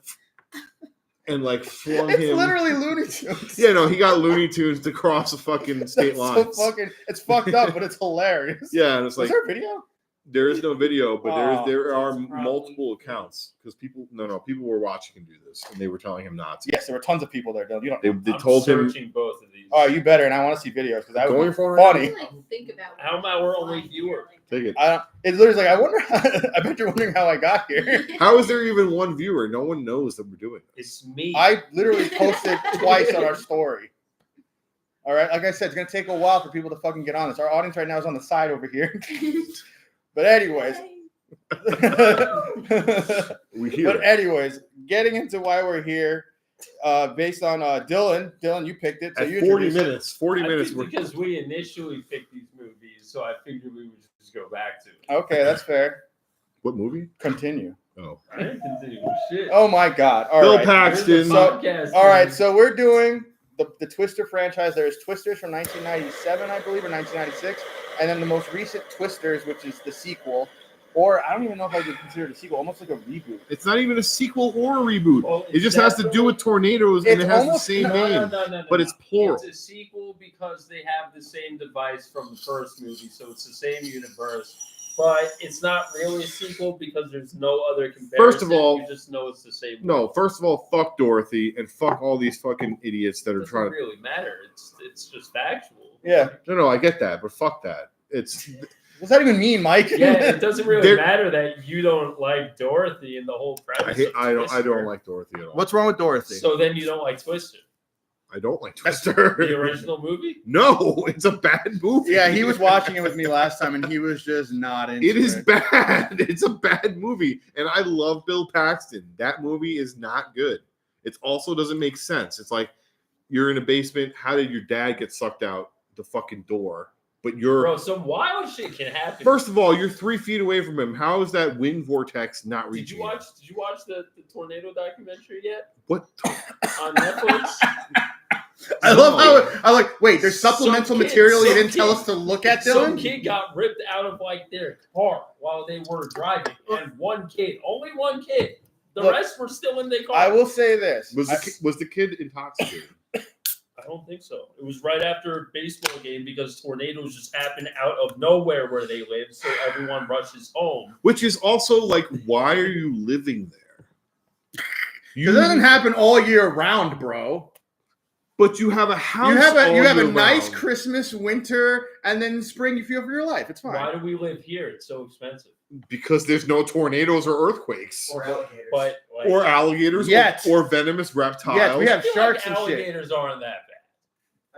and like flung It's him. literally Looney Tunes. Yeah, no, he got Looney Tunes to cross the fucking state That's lines. so fucking. It's fucked up, but it's hilarious. Yeah, and it's Was like there a video? there is no video, but Oh, there are it's probably- multiple accounts because people were watching him do this and they were telling him not to. Yes, there were tons of people there. Dylan. You don't. They I'm told him searching both of these. Oh, you better, and I want to see videos because that Going was for it right funny. Like, think about How am I our only viewer? take it. I don't. It's literally like I wonder. I bet you're wondering how I got here. How is there even one viewer? No one knows that we're doing this. It's me. I literally posted twice on our story. All right, like I said, it's gonna take a while for people to fucking get on this. Our audience right now is on the side over here. But anyways, We hear but it. anyways, getting into why we're here, based on Dylan. Dylan, you picked it. So At you 40 introduced it. minutes. 40 I minutes. think because we initially picked these movies, so I figured we would just go back to it. Okay, that's fair. What movie? Continue. Oh. I didn't continue with shit. Oh my God! All Bill right. Paxton. Here's the podcast, All right, dude. so we're doing the Twister franchise. There's Twisters from 1997, I believe, or 1996, and then the most recent Twisters, which is the sequel, or I don't even know if I could consider it a sequel, almost like a reboot. It's not even a sequel or a reboot. Well, It just has to do with tornadoes and It's it has the almost- same No, name. no, but it's plural. It's a sequel because they have the same device from the first movie, so it's the same universe. But it's not really a sequel because there's no other comparison. First of all- you just know it's the same. No, first of all, fuck Dorothy and fuck all these fucking idiots that It are doesn't trying to. really matter. It's just factual. Yeah. No, I get that, but fuck that. It's What's that even mean, Mike? Yeah, it doesn't really They're- matter that you don't like Dorothy and the whole premise. I of don't Twister. like Dorothy at all. What's wrong with Dorothy? So then you don't like Twister, I don't like That's Twister. the original movie? No, it's a bad movie. Yeah, he was watching it with me last time, and he was just not into it. It is bad. It's a bad movie, and I love Bill Paxton. That movie is not good. It also doesn't make sense. It's like you're in a basement. How did your dad get sucked out the fucking door? But you're Bro, some wild shit can happen. first of all, you're 3 feet away from him. How is that wind vortex not did reaching you him? watch the tornado documentary yet What? on Netflix? I love how I like. Wait, there's supplemental Some kid- material you some didn't tell kid- us to look at, Some Dylan. kid got ripped out of like their car while they were driving, and only one kid. The Look, rest were still in their car. I will say this. Was the kid intoxicated? I don't think so. It was right after a baseball game because tornadoes just happen out of nowhere where they live, so everyone rushes home. Which is also like, why are you living there? Because it doesn't happen all year round, bro. But you have a house. You have a all nice year round. Christmas, winter, and then spring. You feel for your life. It's fine. Why do we live here? It's so expensive. Because there's no tornadoes or earthquakes Or alligators. But like, or alligators Yet. or venomous reptiles. Yes, we I have feel sharks like and shit. alligators aren't that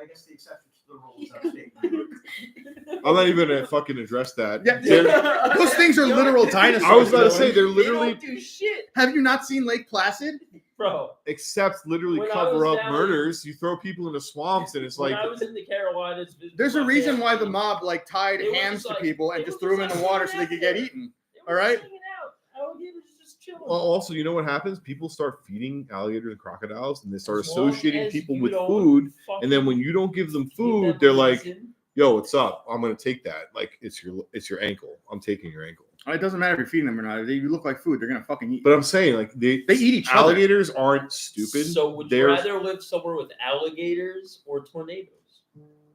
I guess the exception to the rules are state. I'm not even gonna fucking address that. Yeah, They're- Those things are literal dinosaurs. I was about to Dylan. say they're bad. literally They don't do shit, Have you not seen Lake Placid? bro. except literally When I cover was up down- murders. You throw people into swamps and it's When like I was in the Carolinas, visiting There's a my reason why the family, mob like tied It was hands just to like- people and it just was threw them in just the like water so they could get hanging eaten. they all were right? just hanging out. Alligators just chilling. Well, also, you know what happens? People start feeding alligators and crocodiles, and they start As long associating as people you with don't food. fucking And then when you don't give them give food, them they're like, reason. "Yo, what's up? I'm gonna take that. Like, it's your ankle. I'm taking your ankle." It doesn't matter if you're feeding them or not. If you look like food, they're gonna fucking eat. But I'm saying, like, they They eat each other. alligators aren't stupid. So would you They're rather live somewhere with alligators or tornadoes?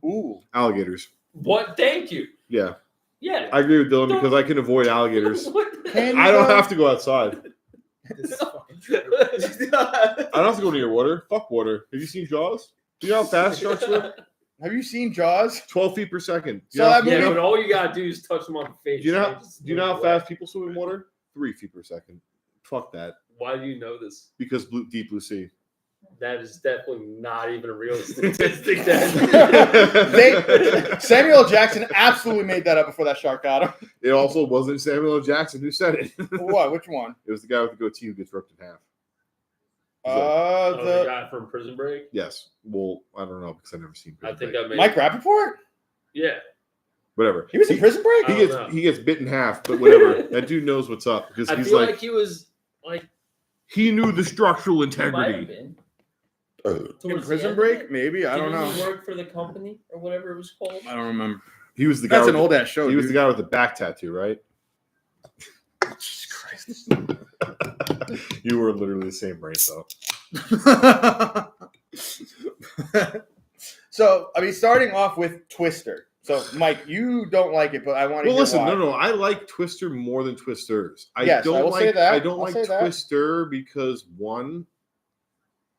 Ooh. alligators. What? Thank you. Yeah, Yeah. I agree with Dylan because I can avoid alligators. What the- Can I don't have to go outside. This is fucking true. I don't have to go near water. Fuck water. Have you seen Jaws? Do you know how fast sharks swim? Have you seen Jaws? 12 feet per second. Do you So know, that do Yeah, you know- but all you gotta do is touch them on the face. do you know They how, just do you know how move away. fast people swim in water? 3 feet per second. Fuck that. Why do you know this? Because deep blue sea. That is definitely not even a real statistic. Then. Samuel L. Jackson absolutely made that up before that shark got him. It also wasn't Samuel L. Jackson who said it. What? Which one? It was the guy with the goatee who gets ripped in half. The guy from Prison Break. Yes. Well, I don't know because I've never seen I Prison think Break. I made. Mike Rappaport? Yeah. Whatever. He was in Prison Break? I don't know. He gets bit in half, but whatever. That dude knows what's up because I he's feel like, like he was like he knew the structural might have integrity. been. In Towards the Prison end Break? of it. Maybe. I don't Didn't know. he work for the company or whatever it was called? I don't remember. He was the guy. That's an with old ass show. He was dude. the guy with the back tattoo, right? Jesus Christ. You were literally the same race, though. So, I mean, starting off with Twister. So, Mike, you don't like it, but I want to Well, hear listen, why. no, I like Twister more than Twisters. Yes, I will say that. I don't I'll like say that. Twister because one,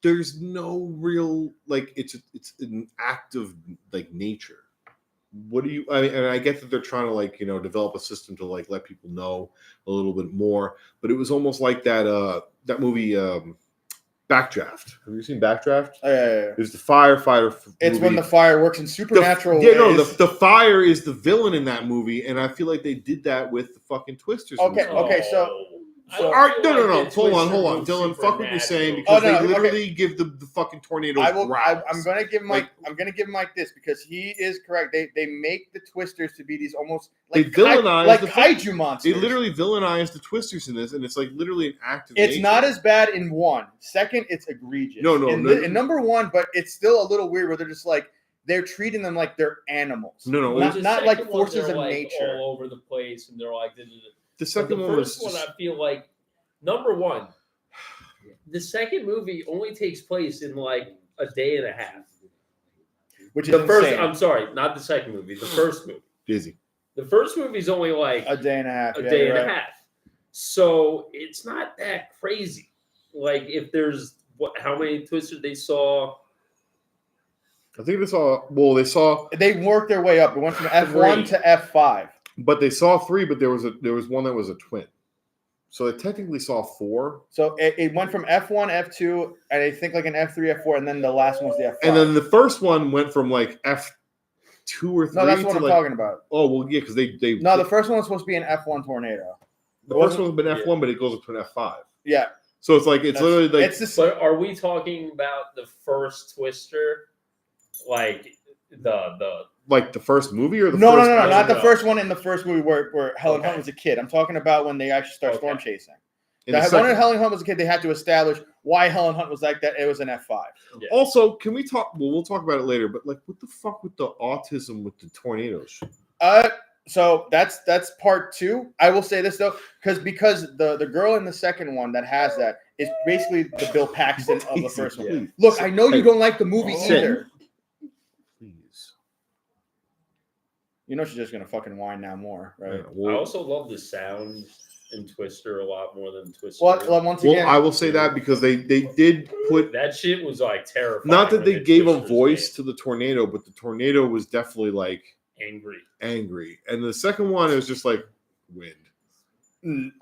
there's no real like it's an act of like nature. What do you? I mean, and I get that they're trying to like develop a system to like let people know a little bit more, but it was almost like that movie Backdraft. Have you seen Backdraft? Yeah. There's the firefighter. It's movie. when the fire works in supernatural ways. The fire is the villain in that movie, and I feel like they did that with the fucking Twisters. in this Okay, movie. okay, so- I don't All right, feel no. like the Hold on. Twister Dylan, was fuck what you're saying supernatural. because Oh, no, they okay. literally give the fucking tornadoes growls. I'm gonna give Mike. Like- I'm gonna give Mike this because he is correct. They make the Twisters to be these almost They like villainize like the- kaiju monsters. They literally villainize the Twisters in this, and it's like literally an act of It's nature. not as bad in one. Second, it's egregious. No, In number one, but it's still a little weird where they're just like they're treating them like they're animals. No, With the not like second one, forces they're, of like, nature. all over the place, and they're like. The But second the one was first one, just- I feel like number one. The second movie only takes place in like a day and a half. Which is The first, insane. I'm sorry, not the second movie. The first movie. Dizzy. The first movie's only like a day and a half. a yeah, day you're and right. a half. So it's not that crazy. Like if there's how many Twisters they saw? I think they saw. Well, they saw, They worked their way up. It went from F1 to F5. but they saw 3. But there was one that was a twin. So they technically saw 4. So it went from F1, F2, and I think like an F3, F4, and then the last one was the F5. And then the first one went from like F2 or 3 no, that's what to I'm like. talking about. Oh well, yeah, because they No, the first one was supposed to be an F1 tornado. the first one's been F1, but it goes up to an F5. Yeah, So it's like it's literally like it's the same. But are we talking about the first Twister? Like the like the first movie or the No, first not the No. first one in the first movie where Helen Okay. Hunt was a kid. I'm talking about when they actually start Okay. storm chasing. in the That second one when Helen Hunt was a kid, they had to establish why Helen Hunt was like that. It was an F5. yeah. Also, can we talk? Well, we'll talk about it later. But like, what the fuck with the autism with the tornadoes? So that's part 2. I will say this though, because the girl in the second one that has that is basically the Bill Paxton of the first one. Yeah. Look, I know you don't like the movie Sit. either. Please. You know she's just gonna fucking whine now more, right? Yeah, I well, also love the sound in Twister a lot more than Twister. Well, once again, I will say that because they did put That shit was like terrifying. not that when they the gave a Twisters voice to the tornado, but the tornado was definitely like made angry. angry, and the second one is just like wind.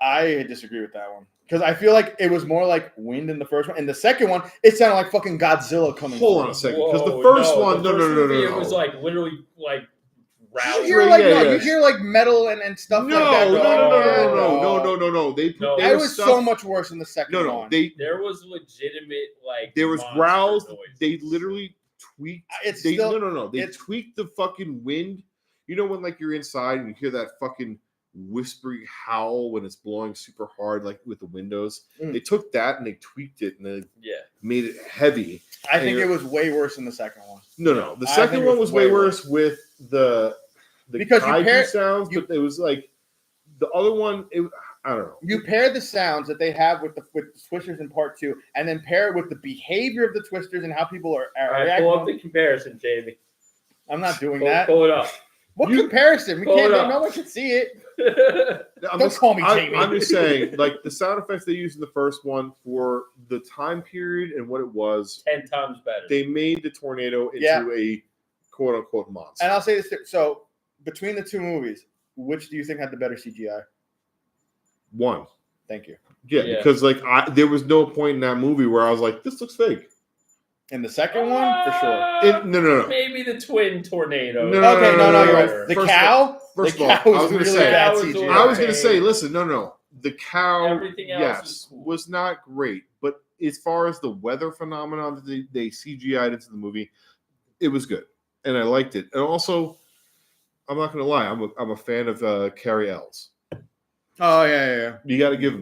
I disagree with that one because I feel like it was more like wind in the first one. In the second one, it sounded like fucking Godzilla coming. Hold through. on a second, because the Whoa, first one, the no, first no, no, movie, no, no. It was like literally like You rousing. hear like Yeah, yeah. you hear like metal and stuff No, like that. no, bro. no. They put No. there It was stuff, so much worse in the second No, one. there There was legitimate like was monster growls. noises. They literally tweaked. It's They still- no. They it's- tweaked the fucking wind. You know when like you're inside and you hear that fucking whispery howl when it's blowing super hard, like with the windows. Mm. They took that and they tweaked it and they Yeah. made it heavy. I think and it was way worse in the second one. No. The I second think it one was was way way worse with the Because you kaiju pair- sounds, but it was like the other one. I don't know. You pair the sounds that they have with the Twisters in part 2, and then pair it with the behavior of the Twisters and how people are All right, reacting. pull up the comparison, Jamie. I'm not doing Pull, that. pull it up. What You- comparison? We Pull can't. it up. No one can see it. I'm Don't call me Jamie. I'm just saying, like the sound effects they used in the first one for the time period and what it was, 10 times better. they made the tornado into Yeah. a quote unquote monster. And I'll say this too. So between the two movies, which do you think had the better CGI? One. Thank you. Yeah, Yeah. because like there was no point in that movie where I was like, this looks fake. In the second one, for sure. No. Maybe the twin tornado. No, no, Okay, no, you're right. no. The First cow? First the of all, cow I was was gonna really say- bad Cow was CGI. I was gonna Okay. say, listen, no. The cow, Everything else yes, was cool. was not great, but as far as the weather phenomenon that they CGI'd into the movie, it was good, and I liked it. And also, I'm not gonna lie, I'm a fan of Carrie Ells. Oh, yeah. You got to give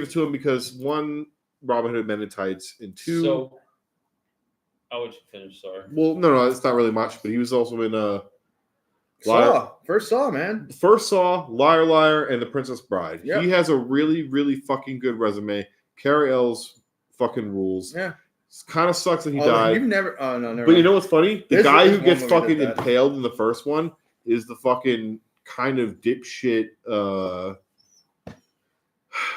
it to him because one, Robin Hood Men in Tights, and two, So, I'll let you finish. Sorry. well, no, it's not really much, but he was also in First Saw, man. First Saw, Liar Liar, and The Princess Bride. Yep. He has a really, really fucking good resume. Carrie Ells fucking rules. Yeah. It kind of sucks that he You've died. never. Oh no, never. But you know what's funny? The There's guy who one gets movie that fucking died. impaled in the first one is the fucking kind of dipshit.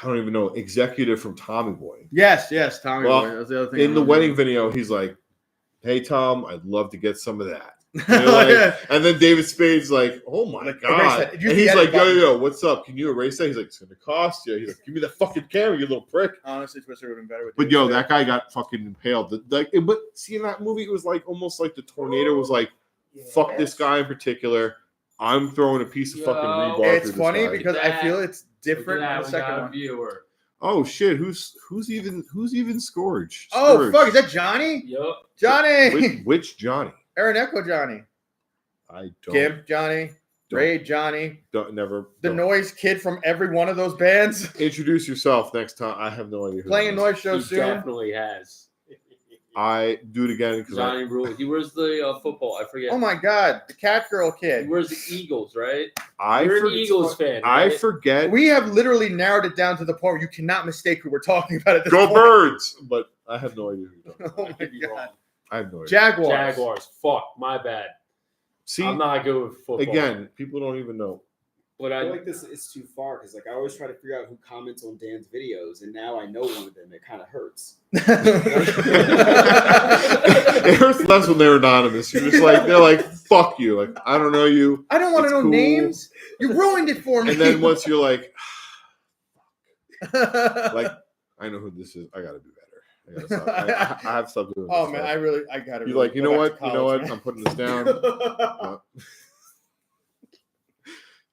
I don't even know, executive from Tommy Boy. Yes, Tommy Well, Boy. That's the other thing. In the I'm wedding remembering. video, he's like, "Hey Tom, I'd love to get some of that." Oh, yeah. And then David Spade's like, "Oh my Like, god!" erase that. And Use the he's edit like, "Yo, button. yo, what's up? Can you erase that?" He's like, "It's gonna cost you." He's like, "Give me the fucking camera, you little prick." Honestly, Twister would have been better with. But David yo, Spade. that guy got fucking impaled. But see, in that movie, it was like almost like the tornado was like, "Fuck this guy in particular. I'm throwing a piece of fucking Yo. rebar It's through this funny guy." because I feel it's different Look in at the that, we second got a one. viewer. Oh shit, who's even Scourge? Oh Scourge. fuck, is that Johnny? Yup. Johnny. Which Johnny? Aaron Echo Johnny. I don't. Kim Johnny. Don't- Ray Johnny. Never. The don't. noise kid from every one of those bands. Introduce yourself next time. I have no idea. Who Playing a that is. noise show He soon. definitely has. I do it again because Johnny Rule. He wears the football. I forget. Oh my god, the cat girl He kid. wears the Eagles, right? I You're an Eagles fan. I Right? forget. We have literally narrowed it down to the point where you cannot mistake who we're talking about at this Go point. Birds! But I have no idea who you're talking about. Oh I my could be god. wrong. I have no idea. Jaguars. Jaguars. Fuck. My bad. See, I'm not good with football. again, people don't even know. But I I feel like this is too far because I always try to figure out who comments on Dan's videos, and now I know one of them. It kind of hurts. It hurts less when they're anonymous. You're just like, they're like, fuck you. Like, I don't know you. I don't want to It's know cool. names. You ruined it for me. And then once you're like, like, I know who this is. I gotta do better. I have stuff doing. oh this man, stuff. I gotta. You're really like, you go know back what? to You know what? college, I'm putting this down. man.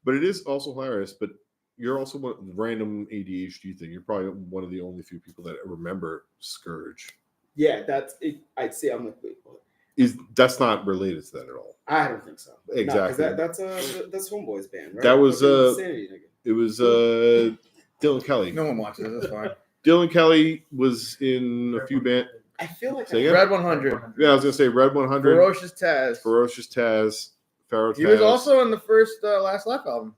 But it is also hilarious. But you're also one random ADHD thing. You're probably one of the only few people that remember Scourge. Yeah, that's it. I'd say I'm like, wait, what? That's not related to that at all. I don't think so. No, 'cause Exactly. that's Homeboy's band, right? That was, Fucking Insanity, nigga. It was Dylan Kelly. No one watches it. That's fine. Dylan Kelly was in a few bands. I feel like Say again? Red 100. Yeah, I was gonna say Red 100, Ferocious Taz. Ferocious Taz, Pharaoh Taz. He was also in the first Last Laugh album.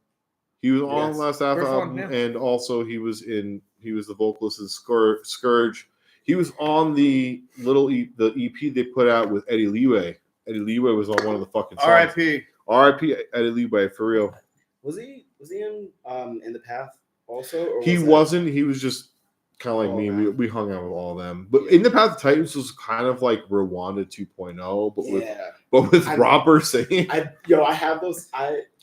He was on Yes. Last Half First one, album, yeah. and also he was the vocalist in Scourge. He was on the the EP they put out with Eddie Leeway. Eddie Leeway was on one of the fucking songs. R.I.P. R.I.P. Eddie Leeway, for real. was he in the Path also? Or He was that- wasn't. He was just kind of like Oh, me. man. We hung out with all of them. But In the Path of Titans was kind of like Rwanda 2.0, but with I- Robert singing. I have those.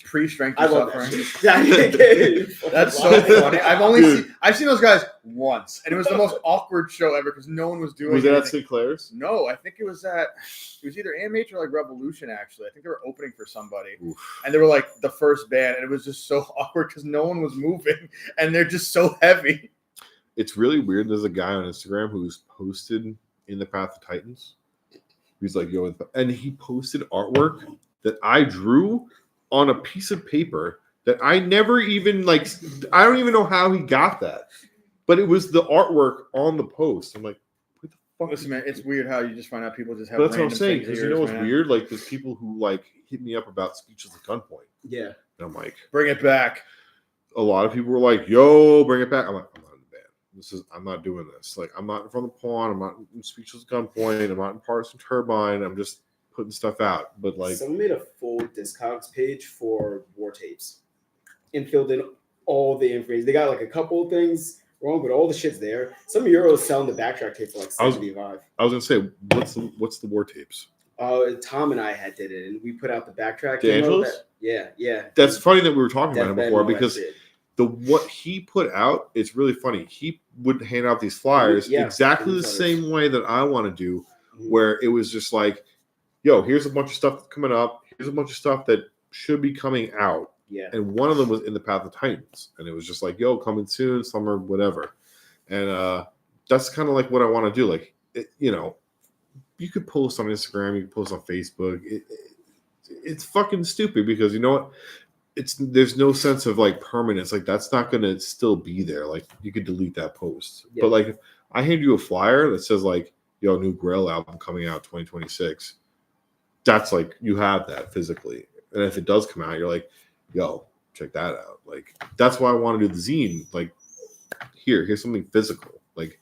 Pre-strength I and love suffering. that shit. That's so funny. Dude. I've seen those guys once, and it was the most awkward show ever because no one was doing. Was it at anything. Sinclair's? No, I think it was either AMH or like Revolution. Actually, I think they were opening for somebody, Oof. and they were like the first band, and it was just so awkward because no one was moving, and they're just so heavy. It's really weird. There's a guy on Instagram who's posted In the Path of Titans. He's like, yo, and he posted artwork that I drew on a piece of paper that I never even I don't even know how he got that, but it was the artwork on the post. I'm like, what the fuck? Listen, man, it's weird how you just find out people just have. But that's what I'm random saying, things because of you know yours, what's man. weird? Like, there's people who hit me up about Speechless at Gunpoint, Yeah. and I'm like, Bring it back. a lot of people were like, yo, bring it back. I'm like, I'm not in the band. I'm not doing this. Like, I'm not from the Pawn. I'm not in Speechless at Gunpoint. I'm not in Partisan Turbine. I'm just putting stuff out. But like, Someone made a full Discogs page for War Tapes and filled in all the information. They got like a couple of things wrong, but all the shit's there. Some Euros selling the backtrack tape for like I was- 75. I was gonna say, what's the War Tapes? Tom and I did it, and we put out the backtrack. DeAngelo's? Yeah. That's funny that we were talking about him Deathbed and before, all that because shit. what he put out, it's really funny. He would hand out these flyers Yeah, exactly the newsletters. same way that I want to do, where it was just like, yo, here's a bunch of stuff that's coming up. Here's a bunch of stuff that should be coming out. Yeah. And one of them was In the Path of Titans. And it was just like, yo, coming soon, summer, whatever. And that's kind of like what I want to do. Like, you could post on Instagram, you could post on Facebook. It's fucking stupid because you know what? There's no sense of like permanence. Like that's not gonna still be there. Like you could delete that post. Yeah. But like if I hand you a flyer that says like, yo, new Grail album coming out 2026, that's like you have that physically. And if it does come out, you're like, yo, check that out. Like that's why I want to do the zine. Like here's something physical. Like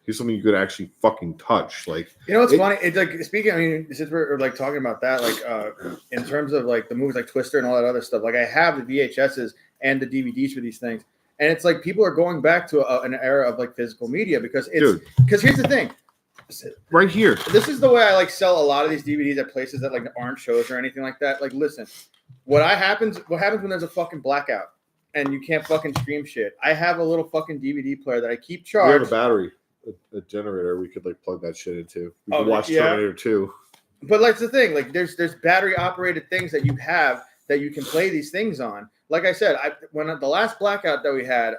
here's something you could actually fucking touch. Like what's funny? It's like speaking. I mean, since we're like talking about that, like in terms of like the movies like Twister and all that other stuff. Like I have the VHSs and the DVDs for these things, and it's like people are going back to an era of like physical media because here's the thing. Right here. This is the way I like sell a lot of these DVDs at places that like aren't shows or anything like that. Like, listen, what happens when there's a fucking blackout and you can't fucking stream shit? I have a little fucking DVD player that I keep We charged. have a battery, a generator. We could like plug that shit into. We could watch yeah. Terminator 2. But like the thing, like there's battery operated things that you have that you can play these things on. Like I said, when the last blackout that we had,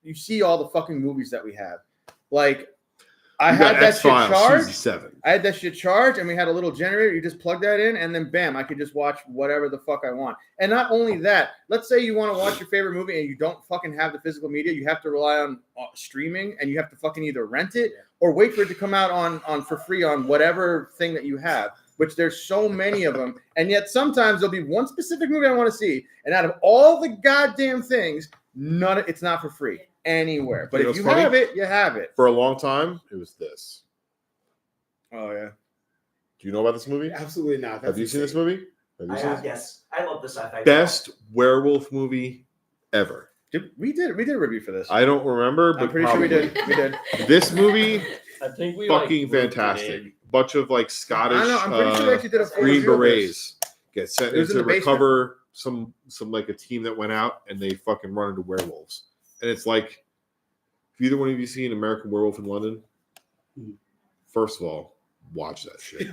you see all the fucking movies that we have. Like I had that shit charged. I had that shit charged, and we had a little generator. You just plug that in, and then bam, I could just watch whatever the fuck I want. And not only that, let's say you want to watch your favorite movie and you don't fucking have the physical media. You have to rely on streaming, and you have to fucking either rent it or wait for it to come out on for free on whatever thing that you have. Which there's so many of them, and yet sometimes there'll be one specific movie I want to see, and out of all the goddamn things, it's not for free anywhere. But if you have it, you have it. For a long time, it was this. Oh yeah. Do you know about this movie? Absolutely not. Have you seen this movie? I have, yes. I love the sci-fi. Best werewolf movie ever. We did a review for this. I don't remember, but I'm pretty sure we did. We did. This movie, I think we fucking grouped it fantastic. in. Bunch of like Scottish I know. I'm pretty sure we actually did a full Green review of this. Berets get sent It was in in to the basement. recover some like a team that went out and they fucking run into werewolves. And it's like, if either one of you seen American Werewolf in London, first of all, watch that shit.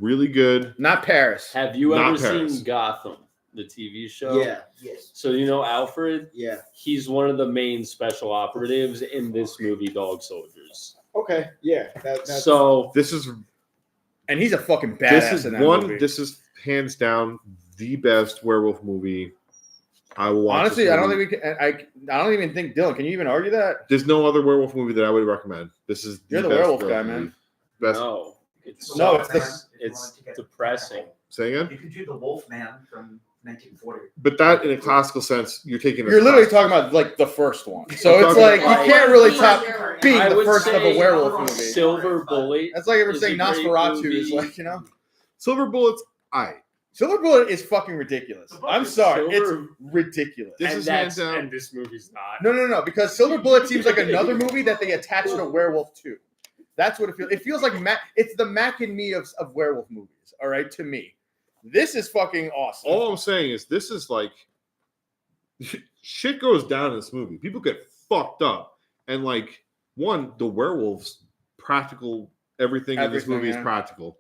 Really good. Not Paris. Have you Not ever Paris. seen Gotham, the TV show? Yeah. Yes. So you know Alfred? Yeah. He's one of the main special operatives in this movie, Dog Soldiers. Okay. Yeah. That's So This is And he's a fucking badass this is in that one. movie. This is hands down the best werewolf movie. I will watch. Honestly, this I don't movie. think we can. I don't even think Dylan. Can you even argue that? There's no other werewolf movie that I would recommend. This is You're the best werewolf werewolf guy, movie. man. Best. no, it's No, it's it's depressing. Say again. You could do the Wolfman from 1940. But that, in a classical sense, you're taking. You're literally talking about like the first one. So I'm it's talking like about- you can't really top being I the would first of a say werewolf movie. Silver Bullet. That's like ever is saying a great Nosferatu is movie. like, you know. Silver Bullets. Silver Bullet is fucking ridiculous. I'm sorry, Silver- it's ridiculous. This and is hands that's down. and this movie's not. No, because Silver Bullet seems like another movie that they attached a werewolf to. That's what it feels. It feels like it's the Mac and Me of werewolf movies. All right, to me, this is fucking awesome. All I'm saying is this is like shit goes down in this movie. People get fucked up, and like the werewolves practical. Everything in this movie is yeah. practical.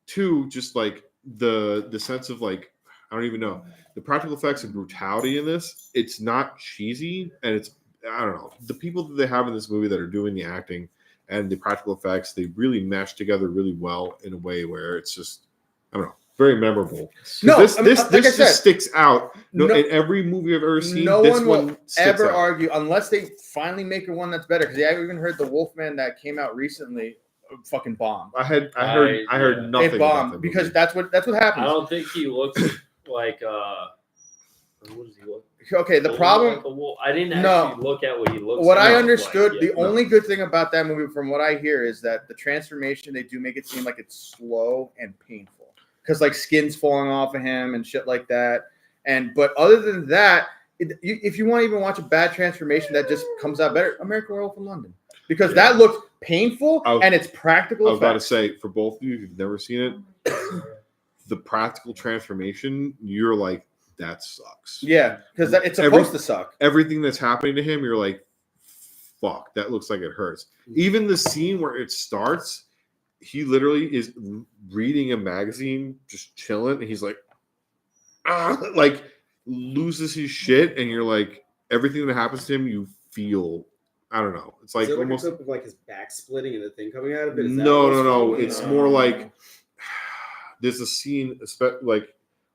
Two, just like the sense of like I don't even know the practical effects and brutality in this. It's not cheesy, and it's I don't know the people that they have in this movie that are doing the acting and the practical effects. They really mesh together really well in a way where it's just I don't know very memorable. No, this I mean, like I just said, sticks out. no- In every movie I've ever seen, no this one will sticks ever out. argue unless they finally make one that's better. Because I even heard the Wolfman that came out recently fucking bombed. I heard Yeah. nothing It about bombed that because movie. that's what I happens. don't think he looks like what does he look? Okay, the Like problem. a wolf? I didn't No. actually look at what he looks. What I like understood, yet. the only good thing about that movie, from what I hear, is that the transformation they do make it seem like it's slow and painful because like skin's falling off of him and shit like that. But other than that, if you want to even watch a bad transformation that just comes out better, American Werewolf in London, because that looks painful I- and it's practical. I was about to effects. say for both of you, if you've never seen it, the practical transformation, you're like, that sucks. Yeah, because it's supposed to suck. Everything that's happening to him, you're like, fuck, that looks like it hurts. Even the scene where it starts, he literally is reading a magazine, just chilling, and he's like, like loses his shit, and you're like, everything that happens to him, you feel. I don't know. It's like Is it almost like a clip of like his back splitting and the thing coming out of it? Is that no. what's following? It's more like there's a scene, like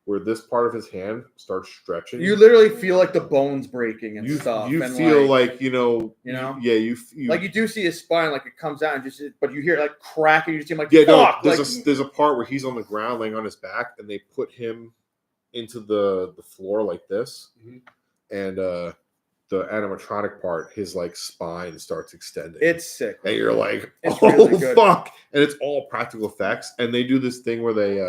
where this part of his hand starts stretching. You literally feel like the bones breaking and stuff. You and feel like you know, you like you do see his spine, like it comes out and just, but you hear it like crack, and you see him like, yeah. No, fuck. there's a part where he's on the ground, laying on his back, and they put him into the floor like this, and the animatronic part, his like spine starts extending. It's sick. And you're like, It's oh really good. fuck! And it's all practical effects. And they do this thing where they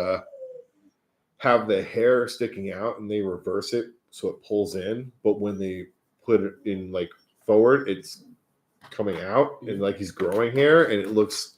have the hair sticking out and they reverse it so it pulls in. But when they put it in like forward, it's coming out and like he's growing hair, and it looks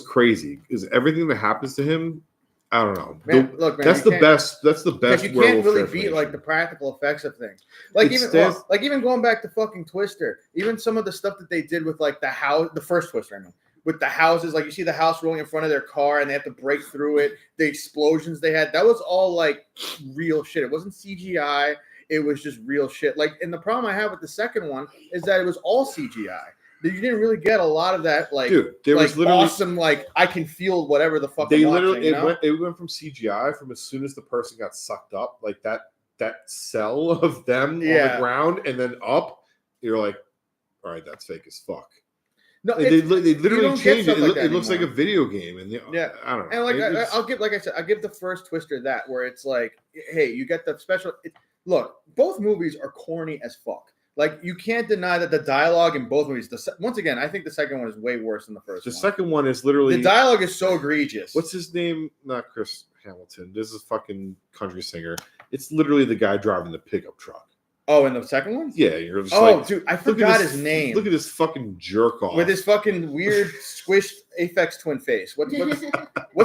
crazy because everything that happes to him. I don't know. Man, look, man, that's the best. That's the because best. you can't werewolf really beat transformation. like the practical effects of things. Like It even stands- like even going back to fucking Twister, even some of the stuff that they did with like the house, the first Twister, I mean, with the houses, like you see the house rolling in front of their car and they have to break through it. The explosions they had, that was all like real shit. It wasn't CGI. It was just real shit. Like, and the problem I have with the second one is that it was all CGI. You didn't really get a lot of that, like, Dude, there like was literally awesome, like I can feel whatever the fuck they I'm literally watching, you know? it went from CGI from as soon as the person got sucked up, like that cell of them on Yeah. the ground and then up. You're like, all right, that's fake as fuck. No, They it's- literally don't get changed it. stuff like that It looks like a anymore. video game, and Yeah. I don't know. And like It's- I'll give, like I said, I give the first Twister that where it's like, hey, you get the special. Look, both movies are corny as fuck. Like you can't deny that the dialogue in both movies. Once again, I think the second one is way worse than the first the one. second one is literally The dialogue is so egregious. what's his name? Not Chris Hamilton. This is fucking country singer. It's literally the guy driving the pickup truck. Oh, in the second one? Yeah, you're just Oh, like, dude, I look at forgot this- his name. Look at this fucking jerk off With his fucking weird squished Aphex Twin face. What's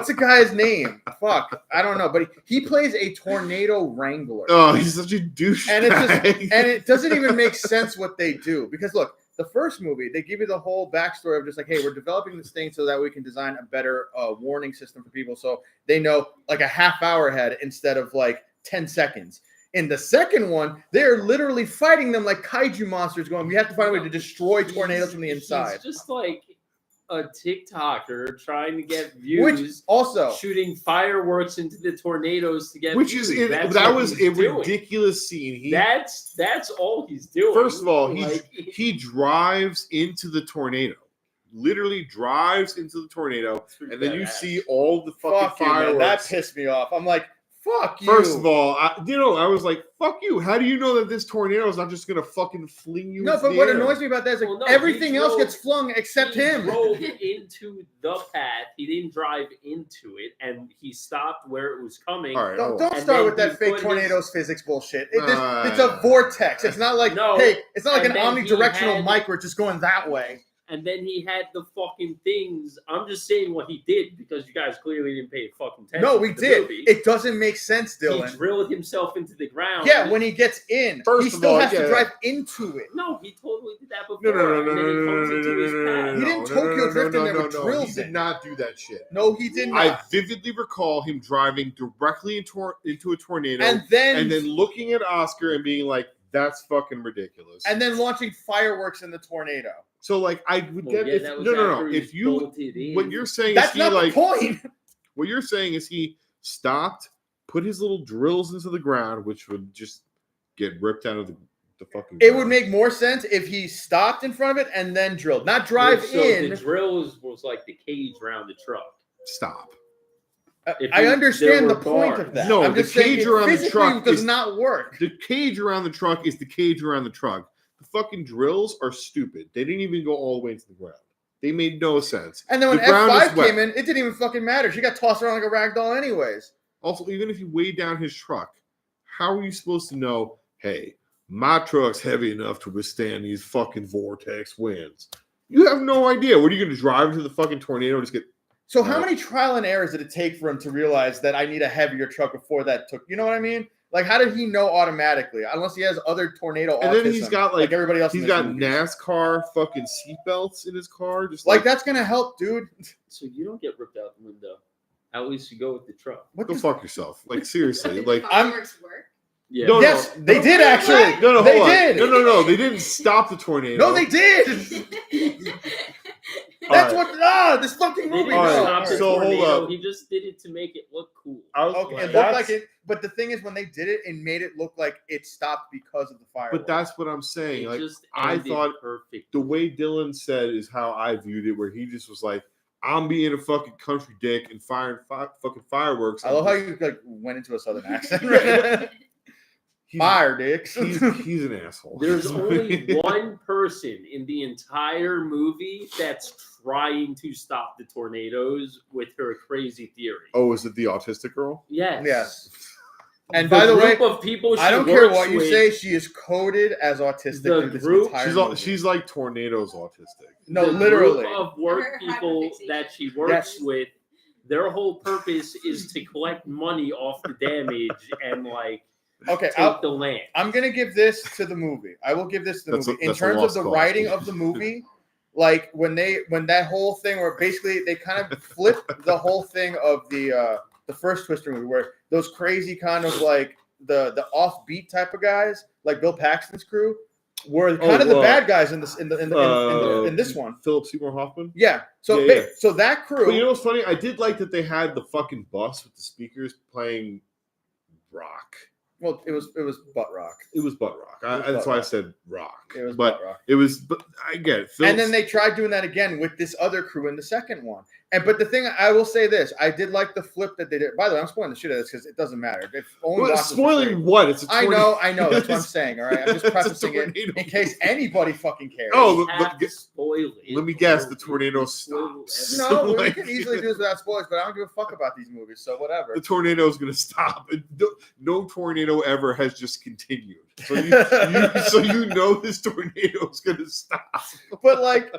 the guy's name? Fuck, I don't know. But he plays a tornado wrangler. Oh, he's such a douche. And it's just, and it doesn't even make sense what they do because look, the first movie they give you the whole backstory of just like, hey, we're developing this thing so that we can design a better warning system for people so they know like a half hour ahead instead of like 10 seconds. In the second one, they're literally fighting them like kaiju monsters, going, we have to find a way to destroy tornadoes from the inside. He's just like a TikToker trying to get views. Which also, shooting fireworks into the tornadoes to get Which is views. That's that what was he's a doing. ridiculous scene. That's all he's doing. First of all, Like, he drives into the tornado, literally drives into the tornado, and then you badass. see all the fucking fuck you, man. fireworks. That pissed me off. I'm like, fuck you. First of all, I was like, "Fuck you!" How do you know that this tornado is not just gonna fucking fling you? No, into but the what air? annoys me about that is like Well, no, everything he else drove- gets flung except he him. drove into the path. He didn't drive into it, and he stopped where it was coming. All right, Don't, hold on. don't And start then with that he fake put tornadoes physics bullshit. It's Nah. a vortex. It's not like No, hey, it's not like and an then he omnidirectional had- mic where it's just going that way. And then he had the fucking things. I'm just saying what he did because you guys clearly didn't pay fucking attention. No, we to the did. movie. It doesn't make sense, He Dylan. drilled himself into the ground. Yeah, when he gets in, First he of still all, has yeah. to drive into it. No, he totally did that before. No, and then he comes into his path. He didn't Tokyo drift in there with drills He did in. not do that shit. No, he did I not. vividly recall him driving directly into a tornado And then looking at Oscar and being like, "That's fucking ridiculous." launching fireworks in the tornado. So, like, I would Well, get yeah, if that was no. after he If you bolted in. what you're saying That's is he not like the point. what you're saying is he stopped, put his little drills into the ground, which would just get ripped out of the fucking. It ground. would make more sense if he stopped in front of it and then drilled, not drive So in. The drill was like the cage around the truck. stop. If I there understand the were point bars. of that. No, I'm the just saying cage it around the physically truck does is- not work. The cage around the truck is the cage around the truck. The fucking drills are stupid. They didn't even go all the way into the ground. They made no sense. And then when The ground F5 is wet. came in, it didn't even fucking matter. She got tossed around like a rag doll anyways. Also, even if you weigh down his truck, how are you supposed to know, hey, my truck's heavy enough to withstand these fucking vortex winds? You have no idea. What are you going to drive into the fucking tornado and just get. So how No. many trial and errors did it take for him to realize that I need a heavier truck before that took? You know what I mean? Like, how did he know automatically? Unless he has other tornado And autism. then he's got like everybody else. he's in got this movie. NASCAR fucking seatbelts in his car. Just Like that's gonna help, dude. So you don't get ripped out the window. At least you go with the truck. What go the fuck yourself. Like seriously. Like Fireworks work. Yeah. No, yes, they did actually. no, they hold on. did. No. They didn't stop the tornado. No, they did. That's Alright. what. This fucking They movie. didn't All right, No, stop the so hold tornado. up. He just did it to make it look cool. Okay, it looked That's- like it, but the thing is, when they did it, it made it look like it stopped because of the fireworks. But that's what I'm saying. It Like just I ended thought perfect. the way Dylan said is how I viewed it, where he just was like, "I'm being a fucking country dick and firing fucking fireworks." I love how you like went into a southern accent. He's- Fire dicks. He's an asshole. There's only one person in the entire movie that's trying to stop the tornadoes with her crazy theory. Oh, is it the autistic girl? Yes. Yes. And by the way, group of people she I don't care works what you with, say. She is coded as autistic. The through this group- entire movie. She's like tornadoes autistic. no, the literally. group of work Her people hyperfixation. that she works Yes. with, their whole purpose is to collect money off the damage and like Okay, take the land. I'm gonna give this to the movie. I will give this to the That's a- movie. In that's a terms of lost the cause. writing of the movie, like when that whole thing where basically they kind of flipped the whole thing of the first Twister movie, where those crazy kind of like the offbeat type of guys, like Bill Paxton's crew, were kind of the bad guys in this one. Philip Seymour Hoffman. Yeah. So Yeah. so that crew. But you know what's funny? I did like that they had the fucking bus with the speakers playing rock. Well, it was butt rock. It was butt rock. It was That's butt why I rock. said rock. It was but butt rock. it was. But I get it. And then they tried doing that again with this other crew in the second one. But the thing I will say this, I did like the flip that they did. By the way, I'm spoiling the shit out of this because it doesn't matter. If only Well, watch this for spoiling free. what? It's a I tornado. know. That's what I'm saying. All right, I'm just It's a prefacing it tornado. in case anybody fucking cares. Oh, We but- have to spoil it. let me guess, the Before tornado we spoil stops. everything. no, we like- can easily do this without spoilers, but I don't give a fuck about these movies, so whatever. The tornado is going to stop. No tornado ever has just continued. So you know this tornado is going to stop. But like,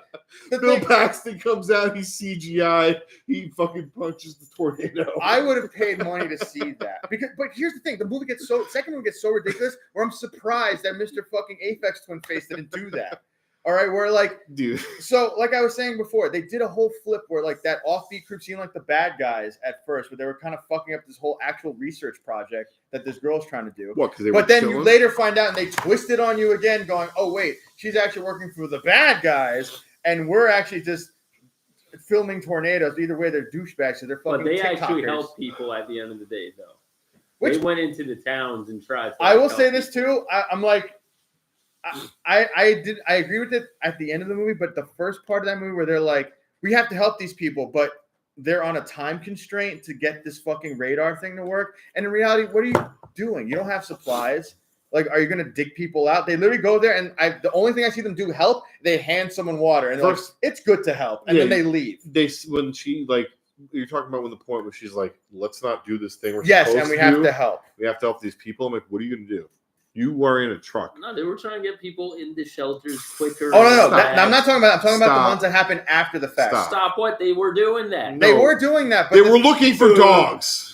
the Bill thing, Paxton comes out. He's CGI. He fucking punches the tornado. I would have paid money to see that but here's the thing: the second movie gets so ridiculous, where I'm surprised that Mr. fucking Aphex Twin Face didn't do that. All right, where like. Dude. So, like I was saying before, they did a whole flip where, like, that offbeat group seemed like the bad guys at first, but they were kind of fucking up this whole actual research project that this girl's trying to do. What? Because they But were then you chilling? later find out and they twist it on you again, going, oh, wait, she's actually working for the bad guys, and we're actually just filming tornadoes. Either way, they're douchebags, so they're fucking But they TikTokers. actually help people at the end of the day, though. Which- They went into the towns and tried. To I will help say this people. too. I'm like, I agree with it at the end of the movie, but the first part of that movie where they're like, we have to help these people, but they're on a time constraint to get this fucking radar thing to work. And in reality, what are you doing? You don't have supplies. Like, are you gonna dig people out? They literally go there, and the only thing I see them do help, they hand someone water, and they're like, First- it's good to help, and Yeah, then they leave. When she like you're talking about when the point where she's like, let's not do this thing. We're Yes, supposed and we have do. to help. We have to help these people. I'm like, what are you gonna do? You are in a truck. No, they were trying to get people into shelters quicker. Oh no, Stop. I'm not talking about. I'm talking about the Stop. ones that happen after the fact. Stop. Stop what they were doing that. They No. were doing that, but They were looking for dogs.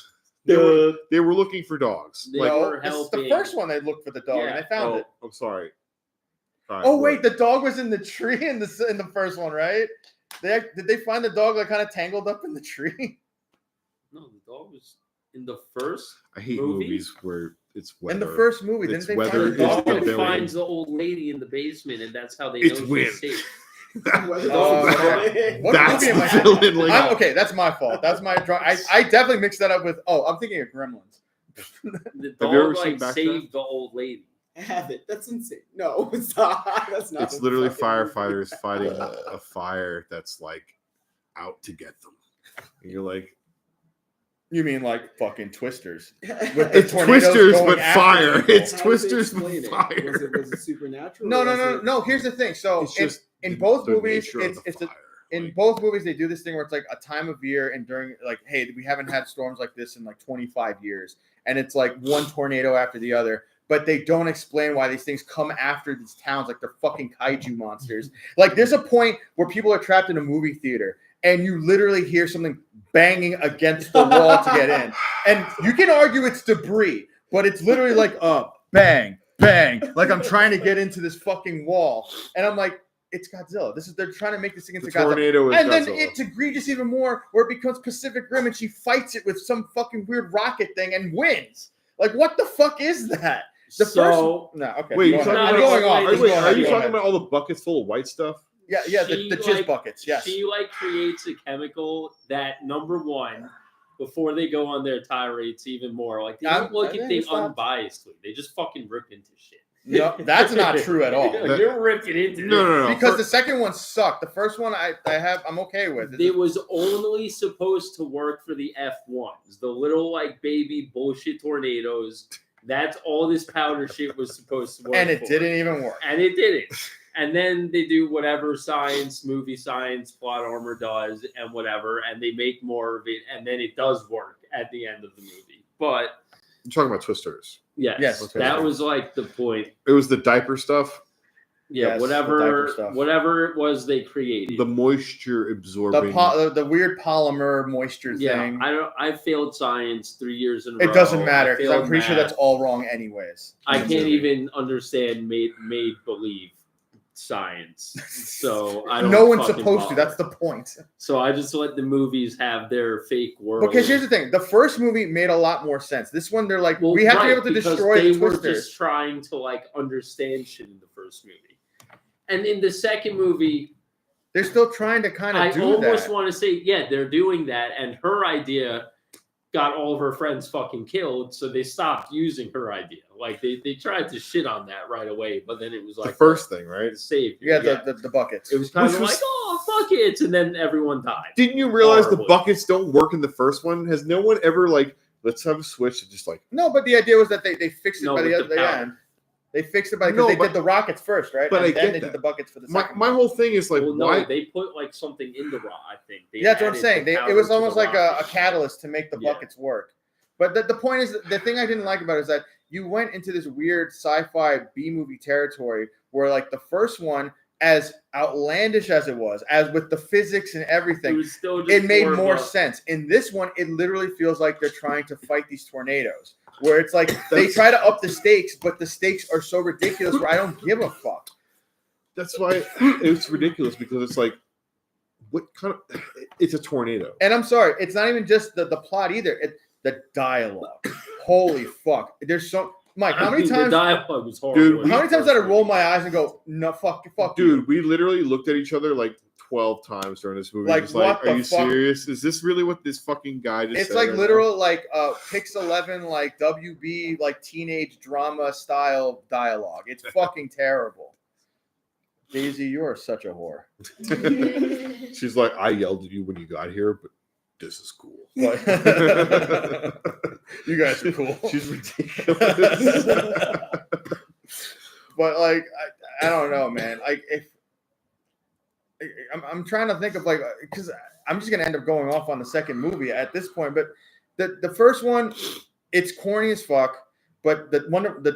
They were looking for dogs. They Like, were this is the helping. first one they looked for the dog, and Yeah. they found oh, it. I'm sorry. Fine, Oh wait, what? the dog was in the tree in the first one, right? Did they find the dog like kind of tangled up in the tree? No, the dog was in the first. I hate movie? movies where it's weather. In the first movie, It's didn't they weather, find the it's dog? the Dog ability. finds the old lady in the basement, and that's how they It's know wind. she's safe. Whether Oh, that's okay. What That's movie am I the thinking? villain. I'm, okay, that's my fault. That's my draw. I definitely mixed that up with. Oh, I'm thinking of Gremlins. The Have you ever dog seen like Backdraft? saved the old lady. have it. That's insane. No, it's not. That's not. It's a literally fucking firefighters fighting a fire that's like out to get them. And you're like, You mean like fucking Twisters? movie. With the it's tornadoes Twisters going but after fire. people. It's How did they Twisters explain but it? fire. Was it supernatural? No, or no, was no, it- no. Here's the thing. So It's just in the- both the movies, nature of it's the a, fire. in Like, both movies they do this thing where it's like a time of year and during like, hey, we haven't had storms like this in like 25 years, and it's like one tornado after the other. But they don't explain why these things come after these towns like they're fucking kaiju monsters. Like there's a point where people are trapped in a movie theater and you literally hear something banging against the wall to get in. And you can argue it's debris, but it's literally like bang, bang. Like I'm trying to get into this fucking wall, and I'm like, it's Godzilla. They're trying to make this thing into The Godzilla. tornado is And then Godzilla. it's egregious even more, where it becomes Pacific Rim, and she fights it with some fucking weird rocket thing and wins. Like, what the fuck is that? The So no, okay. Wait, go you're ahead. talking I'm about, going off. wait, Just wait, go are ahead, you go talking ahead. about all the buckets full of white stuff? Yeah, the She, jizz like, buckets. Yes. She like creates a chemical that number one, before they go on their tirades even more, like they don't look I at think things stop. unbiasedly. They just fucking rip into shit. No, that's not true at all. You're ripping into No. Because the second one sucked. The first one I'm okay with. It was only supposed to work for the F1s, the little like baby bullshit tornadoes. That's all this powder shit was supposed to work and it for. didn't even work. And it didn't. And then they do whatever movie science, plot armor does, and whatever, and they make more of it, and then it does work at the end of the movie. But You're talking about twisters. Yes, okay. that was like the point. It was the diaper stuff, Yeah, Yes, the diaper stuff. whatever it was they created. the moisture absorbing. The weird polymer moisture Yeah, thing. I failed science 3 years in a row. It doesn't matter I because I'm failed pretty sure math. that's all wrong anyways. I can't even understand made believe science. So I don't. No one's fucking supposed to. bother. That's the point. So I just let the movies have their fake world. Because here's the thing: the first movie made a lot more sense. This one, they're like, Well, we have to be right, able to because destroy they the were twisters. just trying to like understand shit in the first movie, and in the second movie, They're still trying to kind I of do almost that. want to say, yeah, they're doing that, and her idea got all of her friends fucking killed, so they stopped using her idea. Like they tried to shit on that right away, but then it was like the first thing, right? the savior. Yeah, the buckets. It was kind Which of was- like, oh, buckets, and then everyone died. Didn't you realize Horribly. the buckets don't work in the first one? Has no one ever like, let's have a switch and just like, No, but the idea was that they fixed it No, by with the the powder. end. They fixed it by because No, they but- did the rockets first, right? but and I then get they that. did the buckets for the my, second. my whole thing is like, Well, no, why? they put like something in the rock. I think. They Yeah, that's what I'm added saying. the It powder was to almost the like a rocket. catalyst to make the Yeah. buckets work. But the point is, the thing I didn't like about it is that you went into this weird sci-fi B-movie territory where, like, the first one, as outlandish as it was, as with the physics and It everything, was still just it made of more a- sense. In this one, it literally feels like they're trying to fight these tornadoes, where it's like they That's- try to up the stakes, but the stakes are so ridiculous where I don't give a fuck. That's why it's ridiculous because it's like, what kind of? It's a tornado. And I'm sorry, it's not even just the plot either. It's the dialogue. Holy fuck. There's so Mike, how many The times dialogue was horrible. Dude, in how the many times first did I roll movie. my eyes and go, no, fuck you. Dude, we literally looked at each other like 12 times during this movie. Like, Just like, what are the you fuck? serious? Is this really what this fucking guy just It's said like right now? literal like Pix 11 like WB like teenage drama style dialogue. It's fucking terrible. Daisy, you are such a whore. She's like, I yelled at you when you got here, but this is cool. But you guys are cool. She's ridiculous. But like I don't know, man. Like if I'm trying to think of like because I'm just gonna end up going off on the second movie at this point. But the first one, it's corny as fuck. But the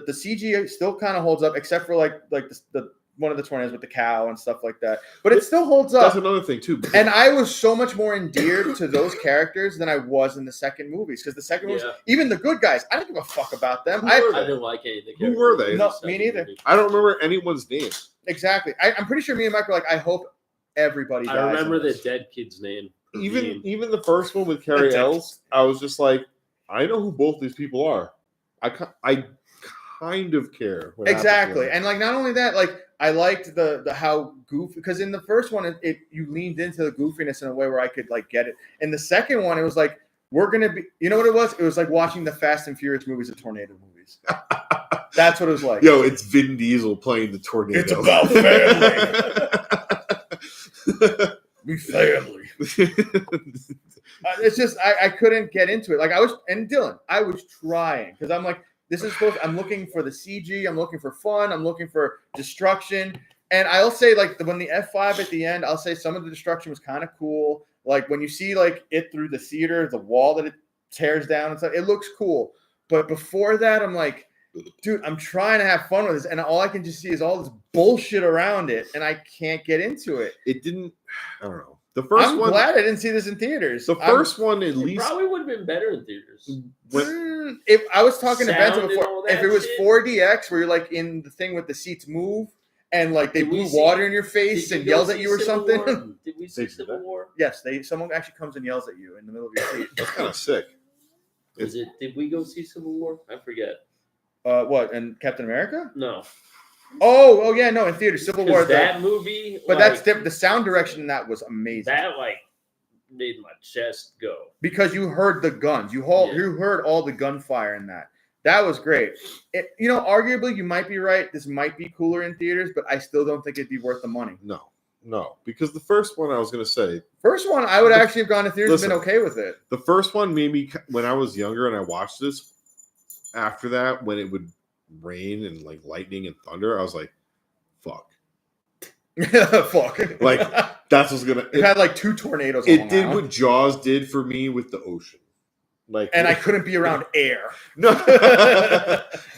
CG still kind of holds up, except for like the one of the tornadoes with the cow and stuff like that. But it still holds up. That's another thing too. And I was so much more endeared to those characters than I was in the second movies. Because the second movies, Yeah. even the good guys, I didn't give a fuck about them. Who were I they? didn't like any of the Who were they? characters in No, the second me neither. movie. I don't remember anyone's name. Exactly. I'm pretty sure me and Mike were like, I hope everybody dies. I remember in the this. dead kid's name. Even the first one with Carrie Ells, I was just like, I know who both these people are. I kind of care. what happens to Exactly. them. And like not only that, like I liked the how goofy because in the first one it you leaned into the goofiness in a way where I could like get it. In the second one, it was like we're gonna be you know what it was? It was like watching the Fast and Furious movies of tornado movies. That's what it was like. Yo, it's Vin Diesel playing the tornado. It's about family. We family. It's just I couldn't get into it. Like I was, and Dylan, I was trying because I'm like, this is supposed. I'm looking for the CG. I'm looking for fun. I'm looking for destruction. And I'll say like when the F5 at the end, I'll say some of the destruction was kind of cool. Like when you see like it through the theater, the wall that it tears down and stuff, it looks cool. But before that, I'm like, dude, I'm trying to have fun with this, and all I can just see is all this bullshit around it, and I can't get into it. It didn't. I don't know. The first I'm one, glad I didn't see this in theaters. the first one at It least. probably would have been better in theaters. If I was talking to Benson Sound and before, all if that it was shit? 4DX where you're like in the thing with the seats move and like they Did we blew see- water in your face Did and you go yelled at see you or Civil something. War? Did we They see did Civil that? War? Yes, someone actually comes and yells at you in the middle of your seat. That's kind of sick. Did we go see Civil War? I forget. What? And Captain America? No. Oh yeah, no, in theater, Civil War. Because that movie, But like, that's different. The sound direction in that was amazing that like made my chest go. because you heard the guns. You heard all the gunfire in that. That was great. Arguably, you might be right. This might be cooler in theaters, but I still don't think it'd be worth the money. No, because the first one I was gonna say, First one, I would actually have gone to theaters and been Listen. okay with it. the first one made me when I was younger and I watched this. After that, when it would rain and like lightning and thunder, I was like, "Fuck!" Fuck. Like, That's what's gonna. it had like 2 tornadoes. It on did Long what Jaws did for me with the ocean. Like, and I couldn't be around air.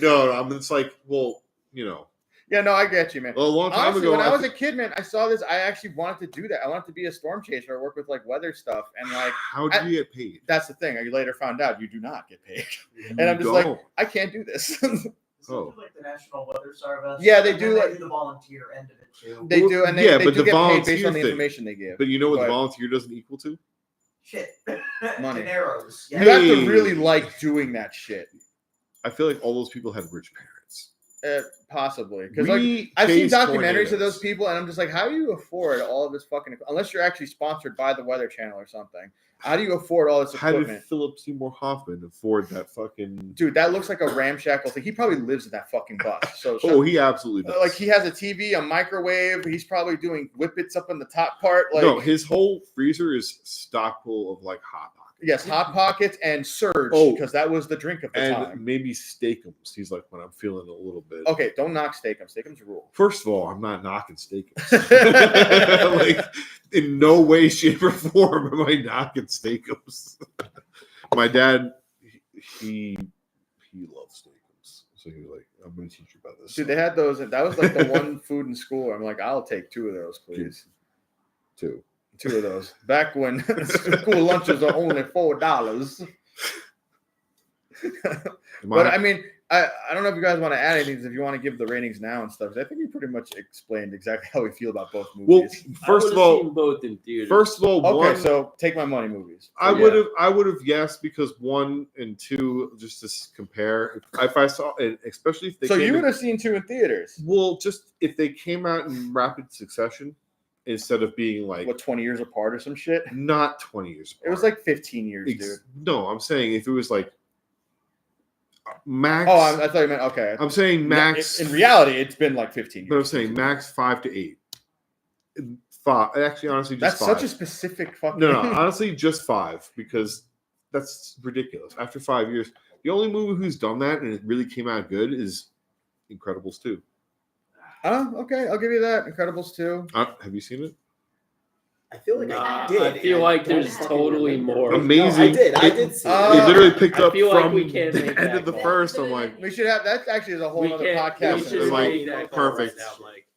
no, I'm just like, well, Yeah, no, I get you, man. a long time Honestly, ago, when I was a kid, man, I saw this. I actually wanted to do that. I wanted to be a storm chaser. I work with like weather stuff, and like how do you get paid? that's the thing. I later found out you do not get paid, You and I'm just like, don't. I can't do this. Oh. Like the National Weather Service. Yeah, they and do, then like- they do the volunteer end of it too. They do, and they, Yeah, they but do the get paid based volunteer on the thing- information they give. But you know what But- the volunteer doesn't equal to? Shit. Money. Dineros. You have to Hey. really like doing that shit. I feel like all those people had rich parents. Possibly, because like We I've seen chase documentaries of those tornadoes. people, and I'm just like, how do you afford all of this fucking? Unless you're actually sponsored by the Weather Channel or something, how do you afford all this How did equipment? Philip Seymour Hoffman afford that fucking? Dude, that looks like a ramshackle thing. He probably lives in that fucking bus. So Oh, he absolutely does. like he has a TV, a microwave. He's probably doing whippets up in the top part. Like no, his whole freezer is stock full of like hot pockets. yes, hot pockets and Surge Oh. because that was the drink of the And time. maybe Steakums. He's like, when I'm feeling a little bit. Okay, don't knock Steakums. Steakums rule. First of all, I'm not knocking Steakums. Like, in no way, shape, or form am I knocking Steakums. My dad, he loves Steakums, so he was like, "I'm going to teach you about this." Dude, they had those. That was like the one food in school. I'm like, I'll take 2 of those, please. too. 2 of those. Back when school lunches are only $4. But I mean, I don't know if you guys want to add anything. If you want to give the ratings now and stuff, 'cause I think we pretty much explained exactly how we feel about both well, movies. first of I would've all, seen both in theaters. Okay, one, so take my money, movies. I Yeah. would have yes, because 1 and 2 just to compare. If I saw, and especially if they So came you in- would have seen 2 in theaters. well, just if they came out in rapid succession instead of being like What, 20 years apart or some shit? not 20 years. It was apart. like 15 years, dude. No, I'm saying if it was like max. Oh, I thought you meant okay. I'm saying max. In reality, it's been like 15 years. But I'm saying max 5 to 8. 5. Actually, honestly, just That's 5. such a specific fucking. No, honestly, just 5 because that's ridiculous. After 5 years, the only movie who's done that and it really came out good is Incredibles 2. Oh, okay. I'll give you that. Incredibles 2. Have you seen it? I feel like I did. I feel and like don't there's fucking totally remember. more. Amazing. No, I did. It- See Uh, It literally picked I up feel like from we can't the make end that of the call. first. I'm like, We should have that. Actually is a whole We other can't. podcast. We It's should like, make that call perfect. right now, Mike.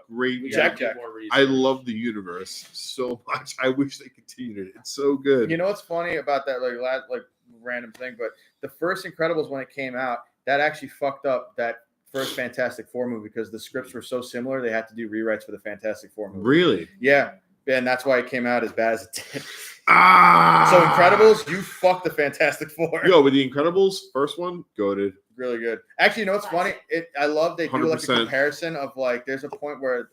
great. We Jack, gotta do Jack. more research. I love the universe so much. I wish they continued it. It's so good. You know what's funny about that like random thing, but the first Incredibles when it came out, that actually fucked up that first Fantastic Four movie because the scripts were so similar they had to do rewrites for the Fantastic Four movie. Really? Yeah, and that's why it came out as bad as it did. Ah. So Incredibles, you fucked the Fantastic Four. Yo, with the Incredibles first one, goated. Really good. Actually, you know what's funny? I love they do like a 100%. comparison of like there's a point where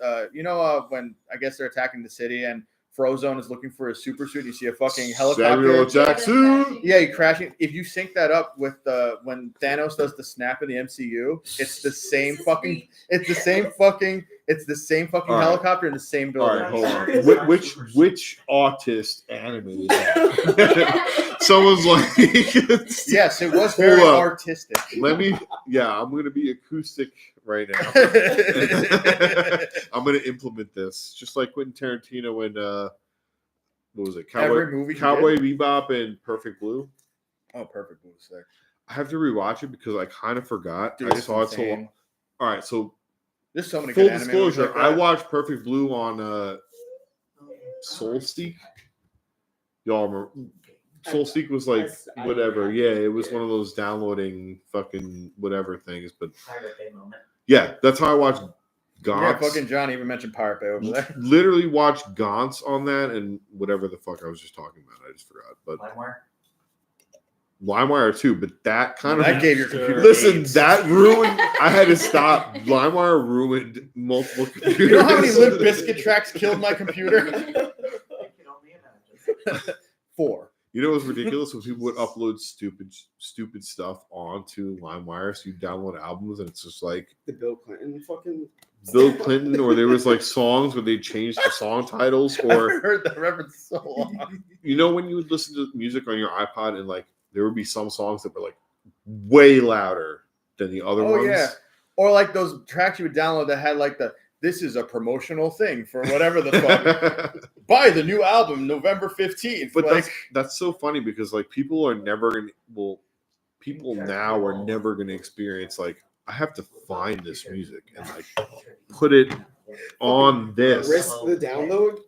when I guess they're attacking the city and Frozone is looking for a super suit. You see a fucking helicopter. Samuel Jackson. Yeah, you crashing. If you sync that up with when Thanos does the snap in the MCU, it's the same fucking. It's the same fucking. It's the same fucking All right. helicopter in the same All building. right, hold on. Which autist animated that? Someone's like, Yes, it was very Hold up. artistic. let me. Yeah, I'm gonna be acoustic right now. I'm gonna implement this, just like Quentin Tarantino and what was it? Every movie he Cowboy Bebop and Perfect Blue. Oh, perfect. Blue sick. I have to rewatch it because I kind of forgot. Dude, I it's saw it so insane. long. All right, so There's so many full good anime movies disclosure, like I that. watched Perfect Blue on Soul Seek. Y'all remember? Soul Seek was like I whatever. remember. Yeah, it was Yeah. one of those downloading fucking whatever things. But Pirate Bay moment. yeah, that's how I watched Yeah, Gaunt's. fucking Johnny even mentioned Pirate Bay over there. Literally watched Gaunt's on that and whatever the fuck I was just talking about. I just forgot. But LimeWire. LimeWire too. But that kind That of gave your computer listen. AIDS. That ruined. I had to stop. LimeWire ruined multiple computers. You know how many Limp Bizkit tracks killed my computer? I can only imagine. 4. You know what's ridiculous when people would upload stupid stuff onto LimeWire, so you download albums and it's just like The Bill Clinton fucking. Bill Clinton, or there was like songs where they changed the song titles, I or haven't heard that reference so long. you know when you would listen to music on your iPod and like there would be some songs that were like way louder than the other Oh ones. yeah, or like those tracks you would download that had like this is a promotional thing for whatever the fuck. Buy the new album November 15th. But like, that's so funny because like people are never gonna people now are never gonna experience like I have to find this music and like put it on this. Risk the download.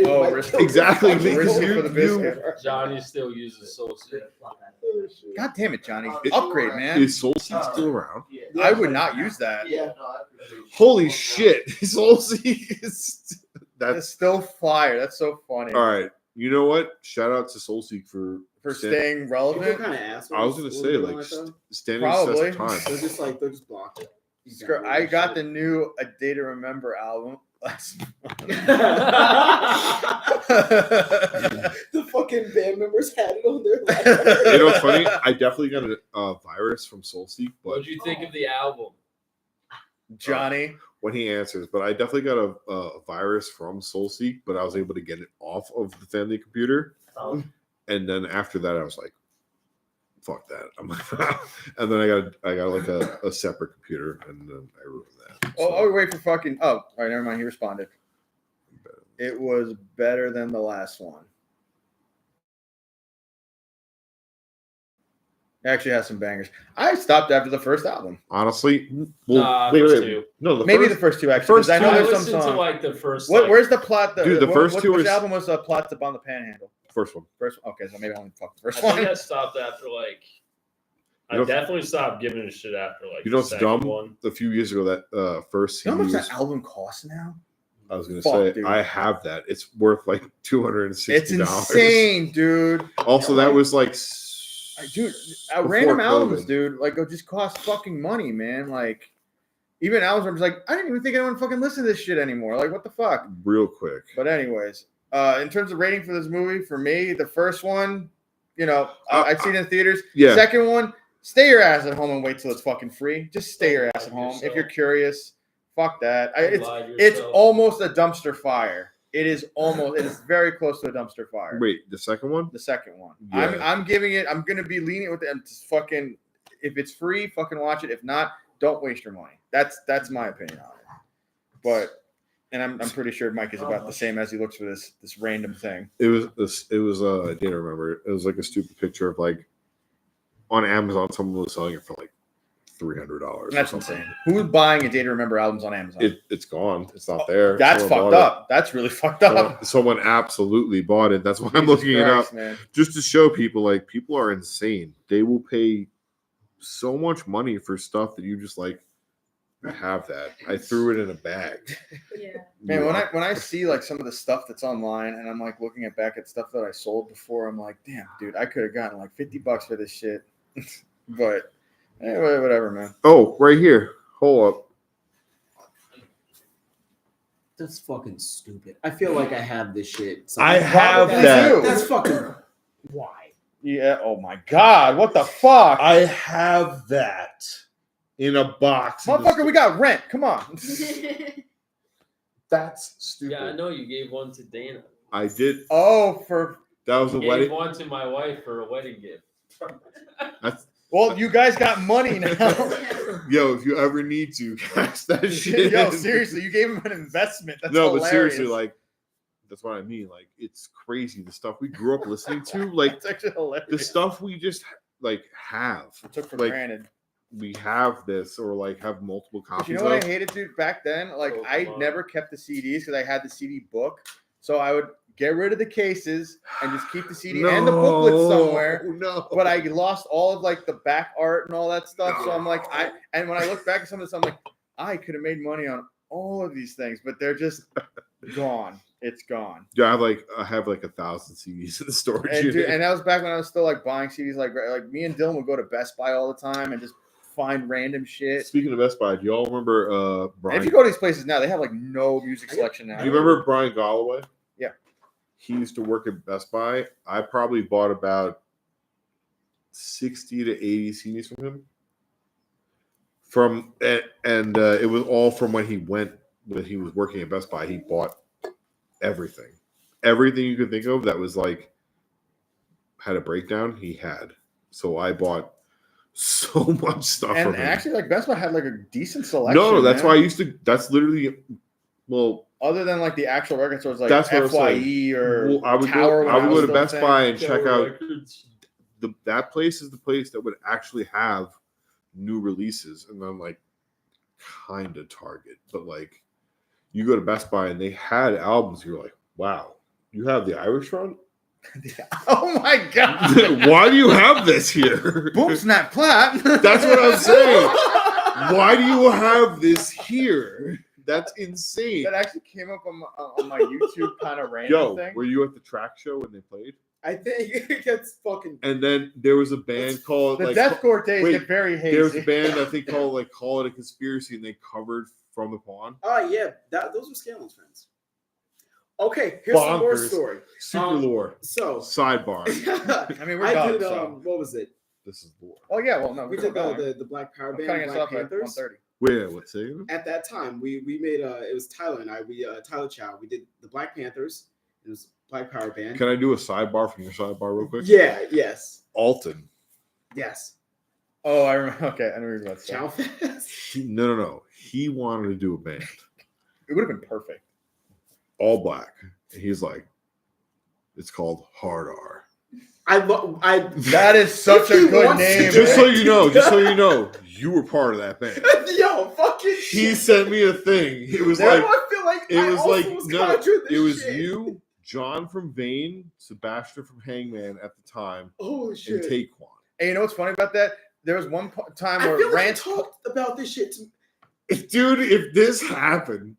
Oh, risk- Exactly, Fucking because risk it you- for the biscuit. Johnny still uses Soul Seek. God damn it, Johnny! It- Upgrade, man. Is Soul Seek still around? I would not use that. Yeah. Holy shit! Soul Seek is That's that's still fire. That's so funny. all right. You know what? Shout out to Soul Seek for Staying People relevant. kind of assholes. I was gonna say when they like do that, standing the test Probably. of time. though. They'll just block it. I got the new A Day to Remember album last The fucking band members had it on their You know what's funny? I definitely got a virus from Soul Seek, but What did you think of the album? Johnny. when he answers, but I definitely got a virus from Soul Seek, but I was able to get it off of the family computer. Oh, And then after that, I was like, "Fuck that!" I'm like, and then I got like a separate computer, and then I ruined that. Oh, wait for fucking. Oh, all right, never mind. He responded. It was better than the last one. It actually has some bangers. I stopped after the first album. Honestly, well, Nah, wait, first wait, two. no, the Maybe first, the first two actually. first 'Cause I two- know I there's some listened to songs. like the first. What? like, Where's the plot? Dude, the first two which is- album was Plots Up on the Panhandle? first one. First. Okay, so maybe I only fucked the I first think one. I stopped after like. I You know- definitely stopped giving a shit after like. You know the what's second dumb? One. A few years ago, that first You know how CD much was, that album costs now? I was gonna Fuck, say dude. I have that. It's worth like $260. It's insane, dude. Also, that was like, Dude, before random albums, COVID. dude, like it just cost fucking money, man. Like, even albums, I'm just like, I didn't even think anyone fucking listen to this shit anymore. Like, what the fuck? Real quick. But anyways, in terms of rating for this movie, for me, the first one, you know, I'd see it in theaters. Yeah. Second one, stay your ass at home and wait till it's fucking free. Just stay your ass at home if you're curious. Fuck that. It's almost a dumpster fire. It is very close to a dumpster fire. Wait, the second one? The second one. Yeah. I'm giving it. I'm gonna be lenient with it. I'm just fucking. If it's free, fucking watch it. If not, don't waste your money. That's my opinion on it. But, and I'm pretty sure Mike is about the same as he looks for this random thing. It was I didn't remember. It was like a stupid picture of like on Amazon, someone was selling it for like $300. That's insane. Who's buying A Day to Remember albums on Amazon? It's gone. It's not there. That's Someone fucked bought up. That's really fucked it. up. Someone absolutely bought it. That's why I'm Jesus looking it Christ, up man. just to show people like people are insane. They will pay so much money for stuff that you just like. I have that. I threw it in a bag. yeah. Man, when I see like some of the stuff that's online and I'm like looking back at stuff that I sold before, I'm like, damn, dude, I could have gotten like $50 for this shit. But anyway, whatever, man. Oh, right here. Hold up. That's fucking stupid. I feel like I have this shit. I have Probably that. do. That's fucking. Why? Yeah. Oh my God. What the fuck? I have that in a box. Motherfucker, we got rent. Come on. That's stupid. Yeah, I know you gave one to Dana. I did. Oh, for That was a Gave wedding. one to my wife for a wedding gift. well, you guys got money now. Yo, if you ever need to, cash that shit. Yo, in. seriously, you gave him an investment. That's no, hilarious. but seriously, like that's what I mean. Like it's crazy the stuff we grew up listening to. Like it's actually hilarious. the stuff we just like have. I took for like, granted. We have this or like have multiple But copies you know what of. I hated, dude? Back then, like Oh, I come on. never kept the CDs because I had the CD book. So I would get rid of the cases and just keep the CD and the booklet somewhere. No, But I lost all of like the back art and all that stuff. So I'm like, and when I look back at some of this, I'm like, I could have made money on all of these things, but they're just gone. It's gone. Yeah, I have like 1,000 CDs in the storage And, unit. dude, and that was back when I was still like buying CDs. Like me and Dylan would go to Best Buy all the time and just find random shit. Speaking of Best Buy, do y'all remember And Brian? if you go to these places now, they have like no music selection now. Do you remember Brian Galloway? Yeah. He used to work at Best Buy. I probably bought about 60 to 80 CDs from him. It was all from when he was working at Best Buy. He bought everything you could think of that was like had a breakdown. He had. So I bought so much stuff And from him. actually, like Best Buy had like a decent selection. No, that's man. why I used to. That's literally. Well, Other than like the actual record stores, like That's what I'm FYE or well, I would Tower. go. when I would go to still Best saying. Buy and check Tower out. Records. That place is the place that would actually have new releases, and then like kind of Target, but like you go to Best Buy and they had albums. You're like, wow, you have the Irish Run. Oh my god! Why do you have this here? Boom, snap, clap. That's what I'm saying. Why do you have this here? That's insane. That actually came up on my YouTube kind of random Yo, thing. were you at the track show when they played? I think it's fucking. And then there was a band called The like deathcore days wait, get very hazy. there was a band I think called like Call It a Conspiracy, and they covered From the Pond. Oh yeah, those were Scalen's friends. Okay, here's some more Bonkers. story. Super lore. So Sidebar. I mean, we're I done. did. So. What was it? This is lore. Oh yeah, well no, We we're did going. the Black Power I'm Band, cutting us Black off at Panthers. 1:30. Wait, what's it? At that time, we made it was Tyler and I. Tyler Chow. We did the Black Panthers. It was Black Power Band. Can I do a sidebar from your sidebar real quick? Yeah. Yes. Alton. Yes. Oh, I remember. Okay, I know what you're about to say. Chow Fest. No. He wanted to do a band, It would have been perfect. all black. And he's like, it's called Hard R. That is such a If he good wants to name. do Just man. so you know, you were part of that band. Yo, fucking. He shit. sent me a thing. It was Now like I feel like it I was also like was no, conjuring this it was shit. you, John from Vane, Sebastian from Hangman at the time, Holy and shit. Taekwon. And you know what's funny about that? There was one time I where feel like Rance I talked about this shit. Dude, if this happened,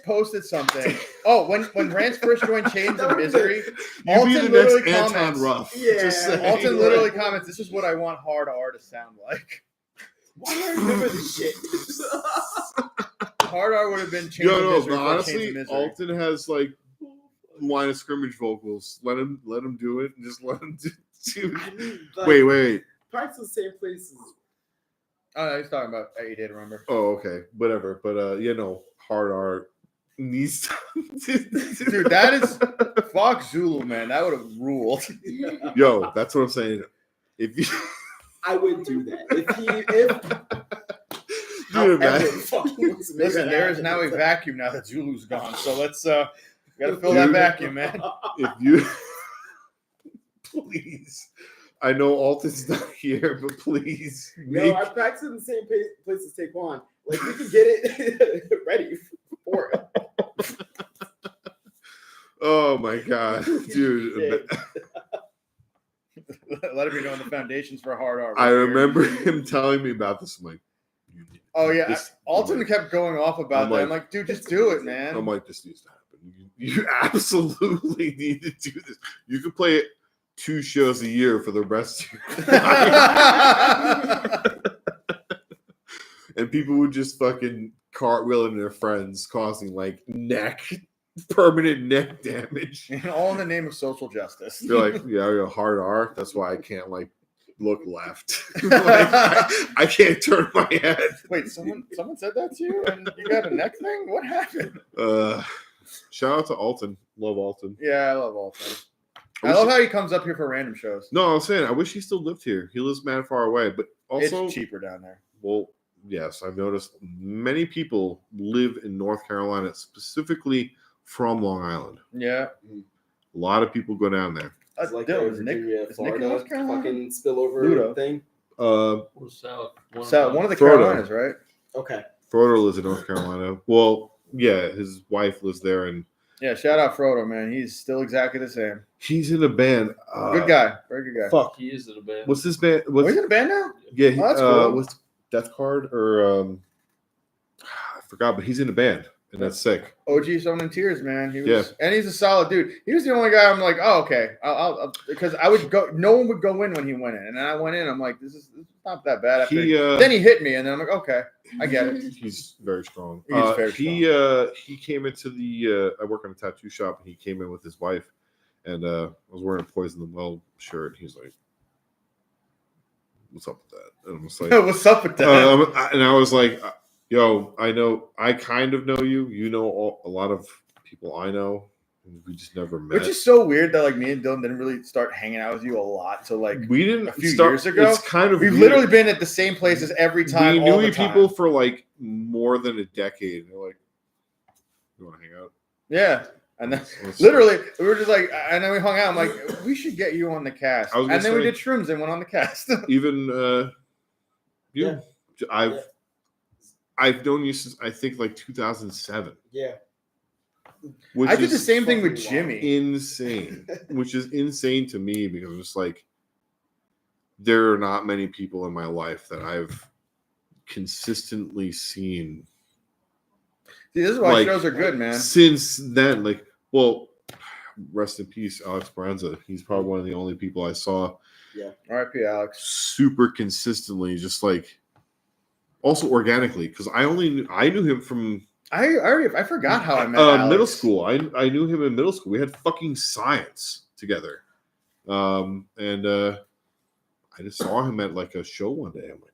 posted something. Oh, when Rance first joined Chains of Misery, you'd be Alton the next literally Anton comments. Ruff. Yeah. Just saying. Alton literally comments, "This is what I want Hard R to sound like." Why do I remember this shit? Hard R would have been Chains of No, Misery. but before Chains honestly, of Misery. Alton has like line of scrimmage vocals. Let him do it. Just let him do. I mean, like, Wait. practice the same places. Oh, no, he's talking about. You did remember? Oh, okay, whatever. But Hard R needs to. Dude, that is fuck Zulu, man. That would have ruled. Yo, that's what I'm saying. If you, I would do that. If dude, man. Listen, there is now a vacuum now that Zulu's gone. So let's gotta fill that vacuum, man. If you please, I know Alton's not here, but please No, I practice in the same place as Taekwon. Like we can get it ready for it. Oh my god, dude! Let it be known the foundations for Hard R. I remember him telling me about this. I'm like, you need Oh yeah, this- Alton kept going off about I'm that. like- I'm like, dude, just do it, man. I'm like, this needs to happen. You absolutely need to do this. You can play it 2 shows a year for the rest of your life. And people would just fucking cartwheeling their friends, causing like permanent neck damage. And all in the name of social justice. They're like, yeah, Hard R. That's why I can't like look left. Like, I can't turn my head. Wait, someone said that to you, and you got a neck thing? What happened? Shout out to Alton. Love Alton. Yeah, I love Alton. I love how he comes up here for random shows. No, I was saying I wish he still lived here. He lives mad far away, but also It's cheaper down there. well, yes, I've noticed many people live in North Carolina, specifically from Long Island. Yeah. A lot of people go down there. It's like Dylan, the is Nick Virginia, is Nick in Florida North Carolina? fucking spillover Ludo. thing. Or South. So one of the Frodo. Carolinas, right? Okay. Frodo lives in North Carolina. Well, yeah, his wife lives there, and Yeah, shout out Frodo, man. He's still exactly the same. He's in a band. Good guy. Very good guy. Fuck. He is in a band. What's this band? Oh, What's he's in a band now? yeah? Oh, that's cool. What's Death Card or I forgot, but he's in a band, and that's sick. OG Someone in Tears, man. He was, Yeah. and he's a solid dude. He was the only guy I'm like, oh, okay. I'll because I would go. No one would go in when he went in, and then I went in. I'm like, this is not that bad. After then he hit me, and then I'm like, okay, I get it. He's very strong. He's very He came into the. I work in a tattoo shop, and he came in with his wife, and I was wearing a Poison the Well shirt. He's like, "What's up with that?" And I'm just like, What's up with that? and I was like, "Yo, I kind of know you. You know a lot of people I know. And we just never met." Which is so weird that like me and Dylan didn't really start hanging out with you a lot. So like we didn't a few start, years ago. It's kind of we've weird. literally been at the same places every time. We all knew the time. people for like more than a decade. And they're like, "You want to hang out?" Yeah. And then Let's- literally we were just like, and then we hung out. I'm like, we should get you on the cast. I was And gonna then we say- did shrooms and went on the cast. even you. Yeah. I've known you since I think like 2007. Yeah. Which I did the is same thing with fucking Jimmy. insane, which is insane to me because it's like there are not many people in my life that I've consistently seen See, this is why like, shows are good, man. since then. Like, well, rest in peace, Alex Baranza. He's probably one of the only people I saw R.I.P. Alex. super consistently, just like also organically, because I knew him from I forgot how I met Alex. middle school. I knew him in middle school. We had fucking science together, and I just saw him at like a show one day. I'm like,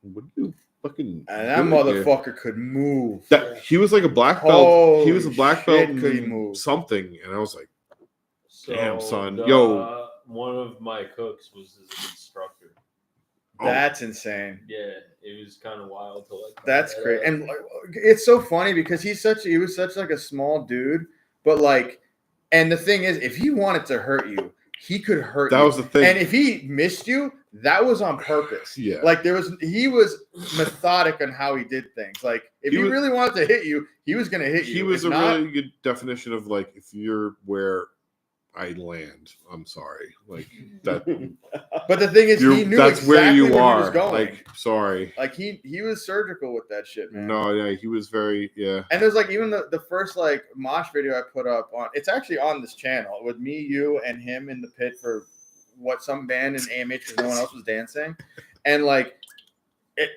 what do you fucking? And that doing here?" motherfucker could move. That he was like a black belt. He was a Holy black belt. shit, could he in move. something, and I was like, So Damn, son. Yo. one of my cooks was his instructor. oh, That's insane. Yeah, it was kind of wild to like. That's find that great. out. And like, it's so funny because he was such like a small dude, but like, and the thing is, if he wanted to hurt you, he could hurt that you. was the thing. And if he missed you, that was on purpose. Yeah. Like he was methodic on how he did things. Like if He he was- really wanted to hit you, he was gonna hit you. He was If a not, really good definition of like if you're where I land, I'm sorry. Like that. But the thing is, he knew that's exactly where you he are. was going. Like, sorry. Like he was surgical with that shit, man. No, yeah, he was very, yeah. And there's like even the first like mosh video I put up on, it's actually on this channel with me, you, and him in the pit for some band in AMH because no one else was dancing, and like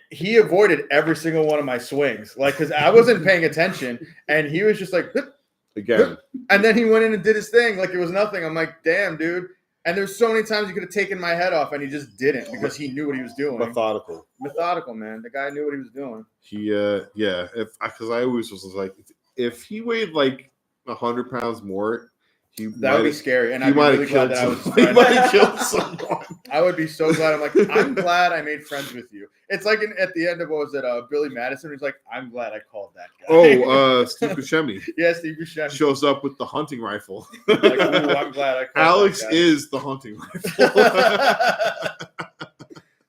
he avoided every single one of my swings, like because I wasn't paying attention, and he was just like, "Hup," Again, and then he went in and did his thing like it was nothing. I'm like, damn, dude. And there's so many times he could have taken my head off, and he just didn't because he knew what he was doing. methodical. Methodical, man. The guy knew what he was doing. He, yeah. Because I always was like, if he weighed like 100 pounds more, he That would be scary. And he I'd be might really have glad killed that I was his someone. He friend. might have killed someone. I would be so glad. I'm like, I'm glad I made friends with you. It's like at the end of what was it, Billy Madison? He's like, I'm glad I called that guy. Oh, Steve Buscemi yeah, Steve Buscemi. shows up with the hunting rifle. Like, ooh, I'm glad I called Alex that guy. is the hunting rifle.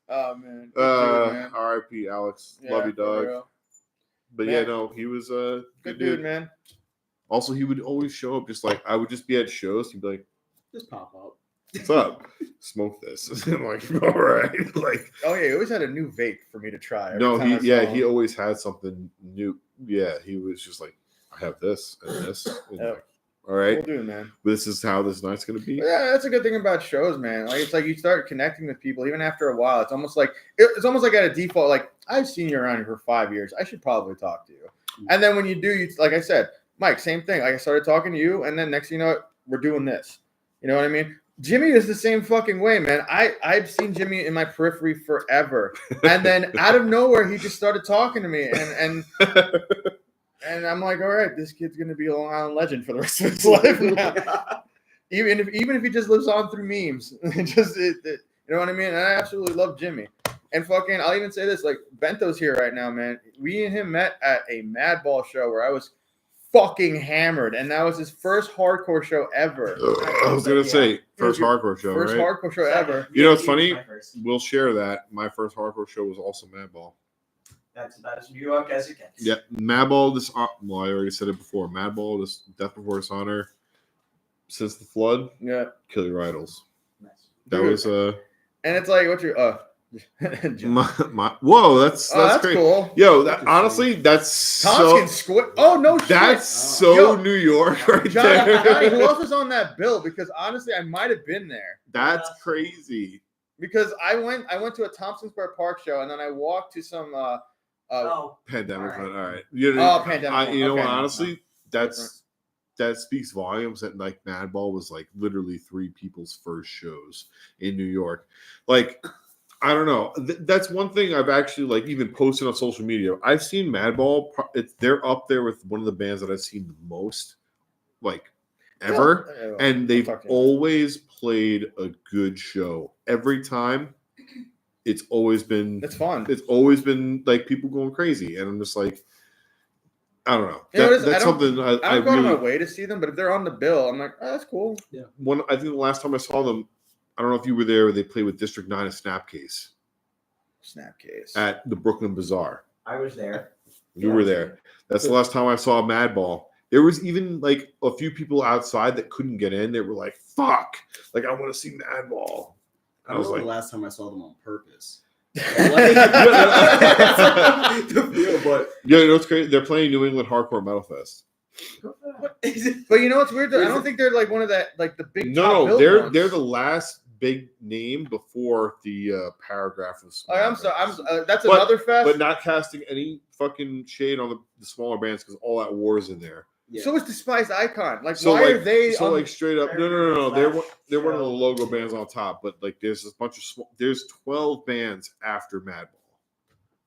Oh man. Good dude, man. R.I.P. Alex. Yeah, Love you, for dog. real. But Man. yeah, no, he was a Good dude, man. Also, he would always show up just like I would just be at shows. He'd be like, Just pop up. "What's up? Smoke this." I'm like, "All right." Like, Oh yeah, he always had a new vape for me to try. every no, time I saw him. he always had something new. Yeah, he was just like, "I have this and this." And Yeah. like, all right, Cool dude, man. this is how this night's gonna be. But yeah, that's a good thing about shows, man. Like it's like you start connecting with people even after a while. It's almost like at a default. Like I've seen you around here for 5 years. I should probably talk to you. And then when you do, you like I said, Mike, same thing. Like I started talking to you, and then next thing you know, we're doing this. You know what I mean? Jimmy is the same fucking way, man. I've seen Jimmy in my periphery forever, and then out of nowhere, he just started talking to me, and I'm like, all right, this kid's gonna be a Long Island legend for the rest of his life now. even if he just lives on through memes, you know what I mean? And I absolutely love Jimmy. And fucking, I'll even say this, like Bento's here right now, man. We and him met at a Madball show where I was fucking hammered, and that was his first hardcore show ever. I was gonna say first Yeah. hardcore show, First right? hardcore show ever. You know what's Yeah, he was funny? my first. We'll share that. My first hardcore show was also Madball. That's about as New York as it gets. Yeah, Madball. Well, I already said it before. Madball, this Death Before Dishonor, since the flood, Yeah. kill your idols. Nice. That Dude. was And it's like, what's your my whoa. That's great. cool. Yo, honestly, that's Tompkins Square. Oh no, that's shit. so Yo, New York right Johnny, there. Johnny, who else was on that bill? Because honestly, I might have been there. That's crazy. Because I went to a Thompson Square Park show, and then I walked to some Oh, Pandemic, All right. but all right. You know, Pandemic. you know Okay, what? no, Honestly, no. that speaks volumes. That like Madball was like literally 3 people's first shows in New York. Like, I don't know. That's one thing I've actually like even posted on social media. I've seen Madball. They're up there with one of the bands that I've seen the most, like ever. Yeah. And they've Fuck yeah. always played a good show every time. It's always been It's fun. it's always been like people going crazy, and I'm just like, I don't know. You know, That's I don't- something I I don't go out of my really. way to see them, but if they're on the bill, I'm like, oh, that's cool. I think the last time I saw them, I don't know if you were there. They played with District 9 and Snapcase Snapcase. at the Brooklyn Bazaar. I was there. You were there. That's the last time I saw Madball. There was even like a few people outside that couldn't get in. They were like, "Fuck! Like I want to see Madball." I I was was like, the last time I saw them on purpose. "Yeah, But you know what's crazy? They're playing New England Hardcore Metal Fest." But you know what's weird? I don't think they're like one of that, like the big. top No, billed they're ones. the last big name before the paragraph of. Oh, I'm sorry. That's But- another fest. But not casting any fucking shade on the smaller bands because all that war is in there. yeah. So is Despised Icon. Like, So why like, are they? so on- like straight up? No. They're one of the logo bands on top, but like there's a bunch of there's 12 bands after Madball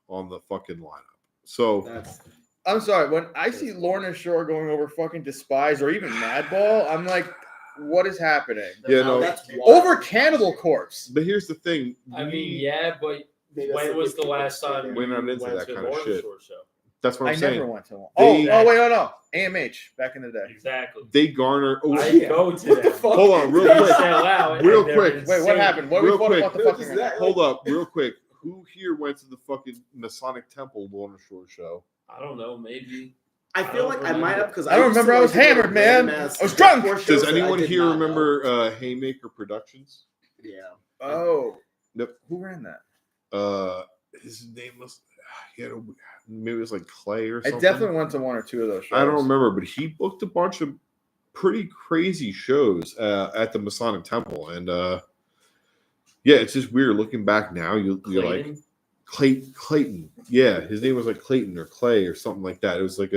on the fucking lineup. So That's I'm sorry. When I see Lorna Shore going over fucking Despise or even Madball, I'm like, what is happening? yeah, no. that's Over Cannibal Corpse. But here's the thing. I mean, yeah, but Maybe that's when the was the people last that time We're not you into went that to kind of Lorna shit. Shore show? That's what I I'm saying. never went to one. They- Oh wait, no. AMH back in the day. Exactly. They garner. Oh, I yeah. go to What the them. fuck? hold on, real They quick. sell out, and Real they're quick. Wait, what insane. happened? What Real the quick. fucking? Is that- Hold up, real quick. Who here went to the fucking Masonic Temple Lorna Shore show? I don't know, maybe. I feel like I might have because I don't remember. I was hammered, man. I was drunk. Does anyone here remember Haymaker Productions? Yeah. Oh. Nope. Who ran that? His name was maybe it was like Clay or I something. definitely went to one or two of those shows. I don't remember, but he booked a bunch of pretty crazy shows at the Masonic Temple, and yeah, it's just weird looking back now. You're like Clayton. Yeah, his name was like Clayton or Clay or something like that. It was like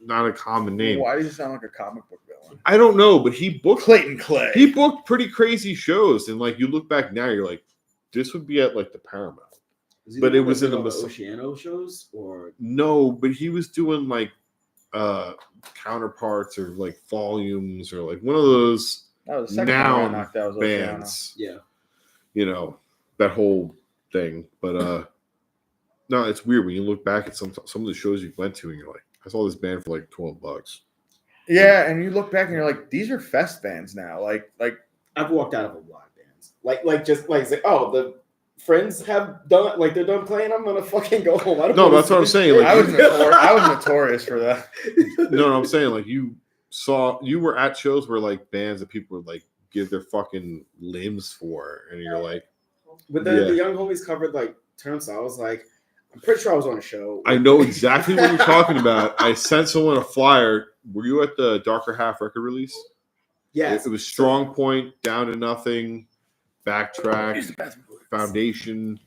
not a common name. Why does it sound like a comic book villain? I don't know, but he booked Clayton Clay. he booked pretty crazy shows, and like you look back now, you're like, this would be at like the Paramount. But it was in the Oceano shows or No, but he was doing like counterparts or like volumes or like one of those That was the second time I noun knocked out was Oceano. bands. yeah. You know, that whole thing. But no, it's weird when you look back at some of the shows you went to and you're like, I saw this band for like $12. Yeah, and you look back and you're like, these are fest bands now. Like I've walked out of a lot of bands. Like say, oh, the friends have done like they're done playing. I'm gonna fucking go home. I don't No, wanna that's what I'm see saying, this like, I was shit. I was notorious for that. No, I'm saying like you were at shows where like bands that people would like give their fucking limbs for, and you're like, But Yeah. the young homies covered like Turnstile. I was like, I'm pretty sure I was on a show. I know exactly what you're talking about. I sent someone a flyer. Were you at the Darker Half record release? Yes. It was Strong Point, Down to Nothing, Backtrack, Foundation.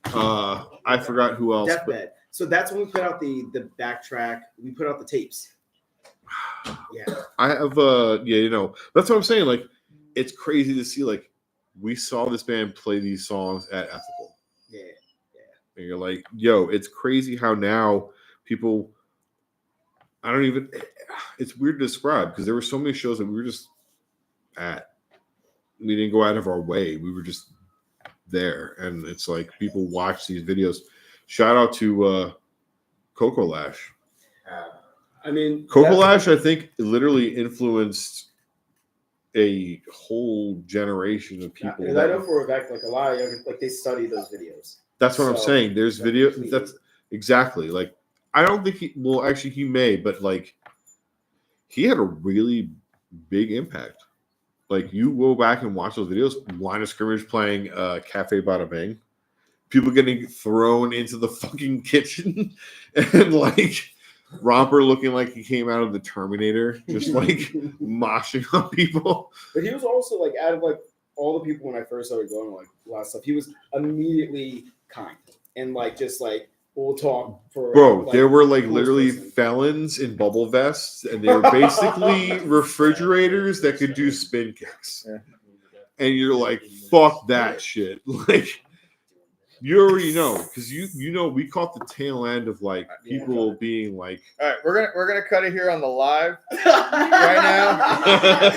I forgot who else. but- Deathbed. So that's when we put out the backtrack. We put out the tapes. Yeah. I have that's what I'm saying. Like, it's crazy to see, like, we saw this band play these songs at Ethical. Yeah. And you're like, yo, it's crazy how now people it's weird to describe because there were so many shows that we were just at. We didn't go out of our way. We were just there. And it's like people watch these videos. Shout out to Coco Lash. I mean, Coco that's- Lash, I think, literally influenced a whole generation of people. Because I know for a fact, like a lot of young, like they study those videos. That's what I'm So, saying. There's video. completely. That's Exactly. Like, I don't think he. Well, actually, he may, but like, he had a really big impact. Like, you go back and watch those videos. Line of scrimmage playing Cafe Bada Bing. People getting thrown into the fucking kitchen, and like Romper looking like he came out of the Terminator, just like moshing on people. But he was also like out of like all the people when I first started going like a lot of stuff, he was immediately kind and like just like we'll talk for Bro, like, there were like coolest literally person. felons in bubble vests, and they were basically refrigerators that could do spin kicks. Yeah. And you're like, fuck that shit. Like, you already know, because you know we caught the tail end of like people being like, All right, we're gonna cut it here on the live right now.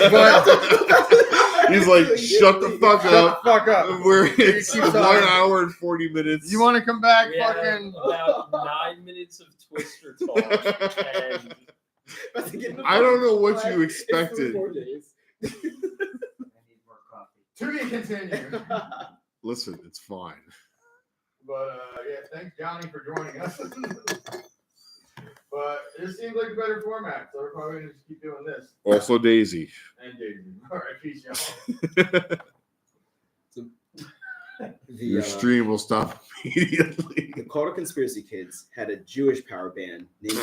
he's like, shut the fuck Shut up. the fuck up. It's Keep 1 talking. hour and 40 minutes. You want to come back? We have Fucking. about 9 minutes of Twister talk, and I don't know what you It's 3 expected. more days. I need more coffee. To be continued. Listen, it's fine. But yeah, thanks Johnny for joining us. But this seems like a better format, so we're probably gonna just keep doing this. Also, Daisy. And Daisy. All right, peace, y'all. Your The stream will stop immediately. the Carter Conspiracy Kids had a Jewish power band named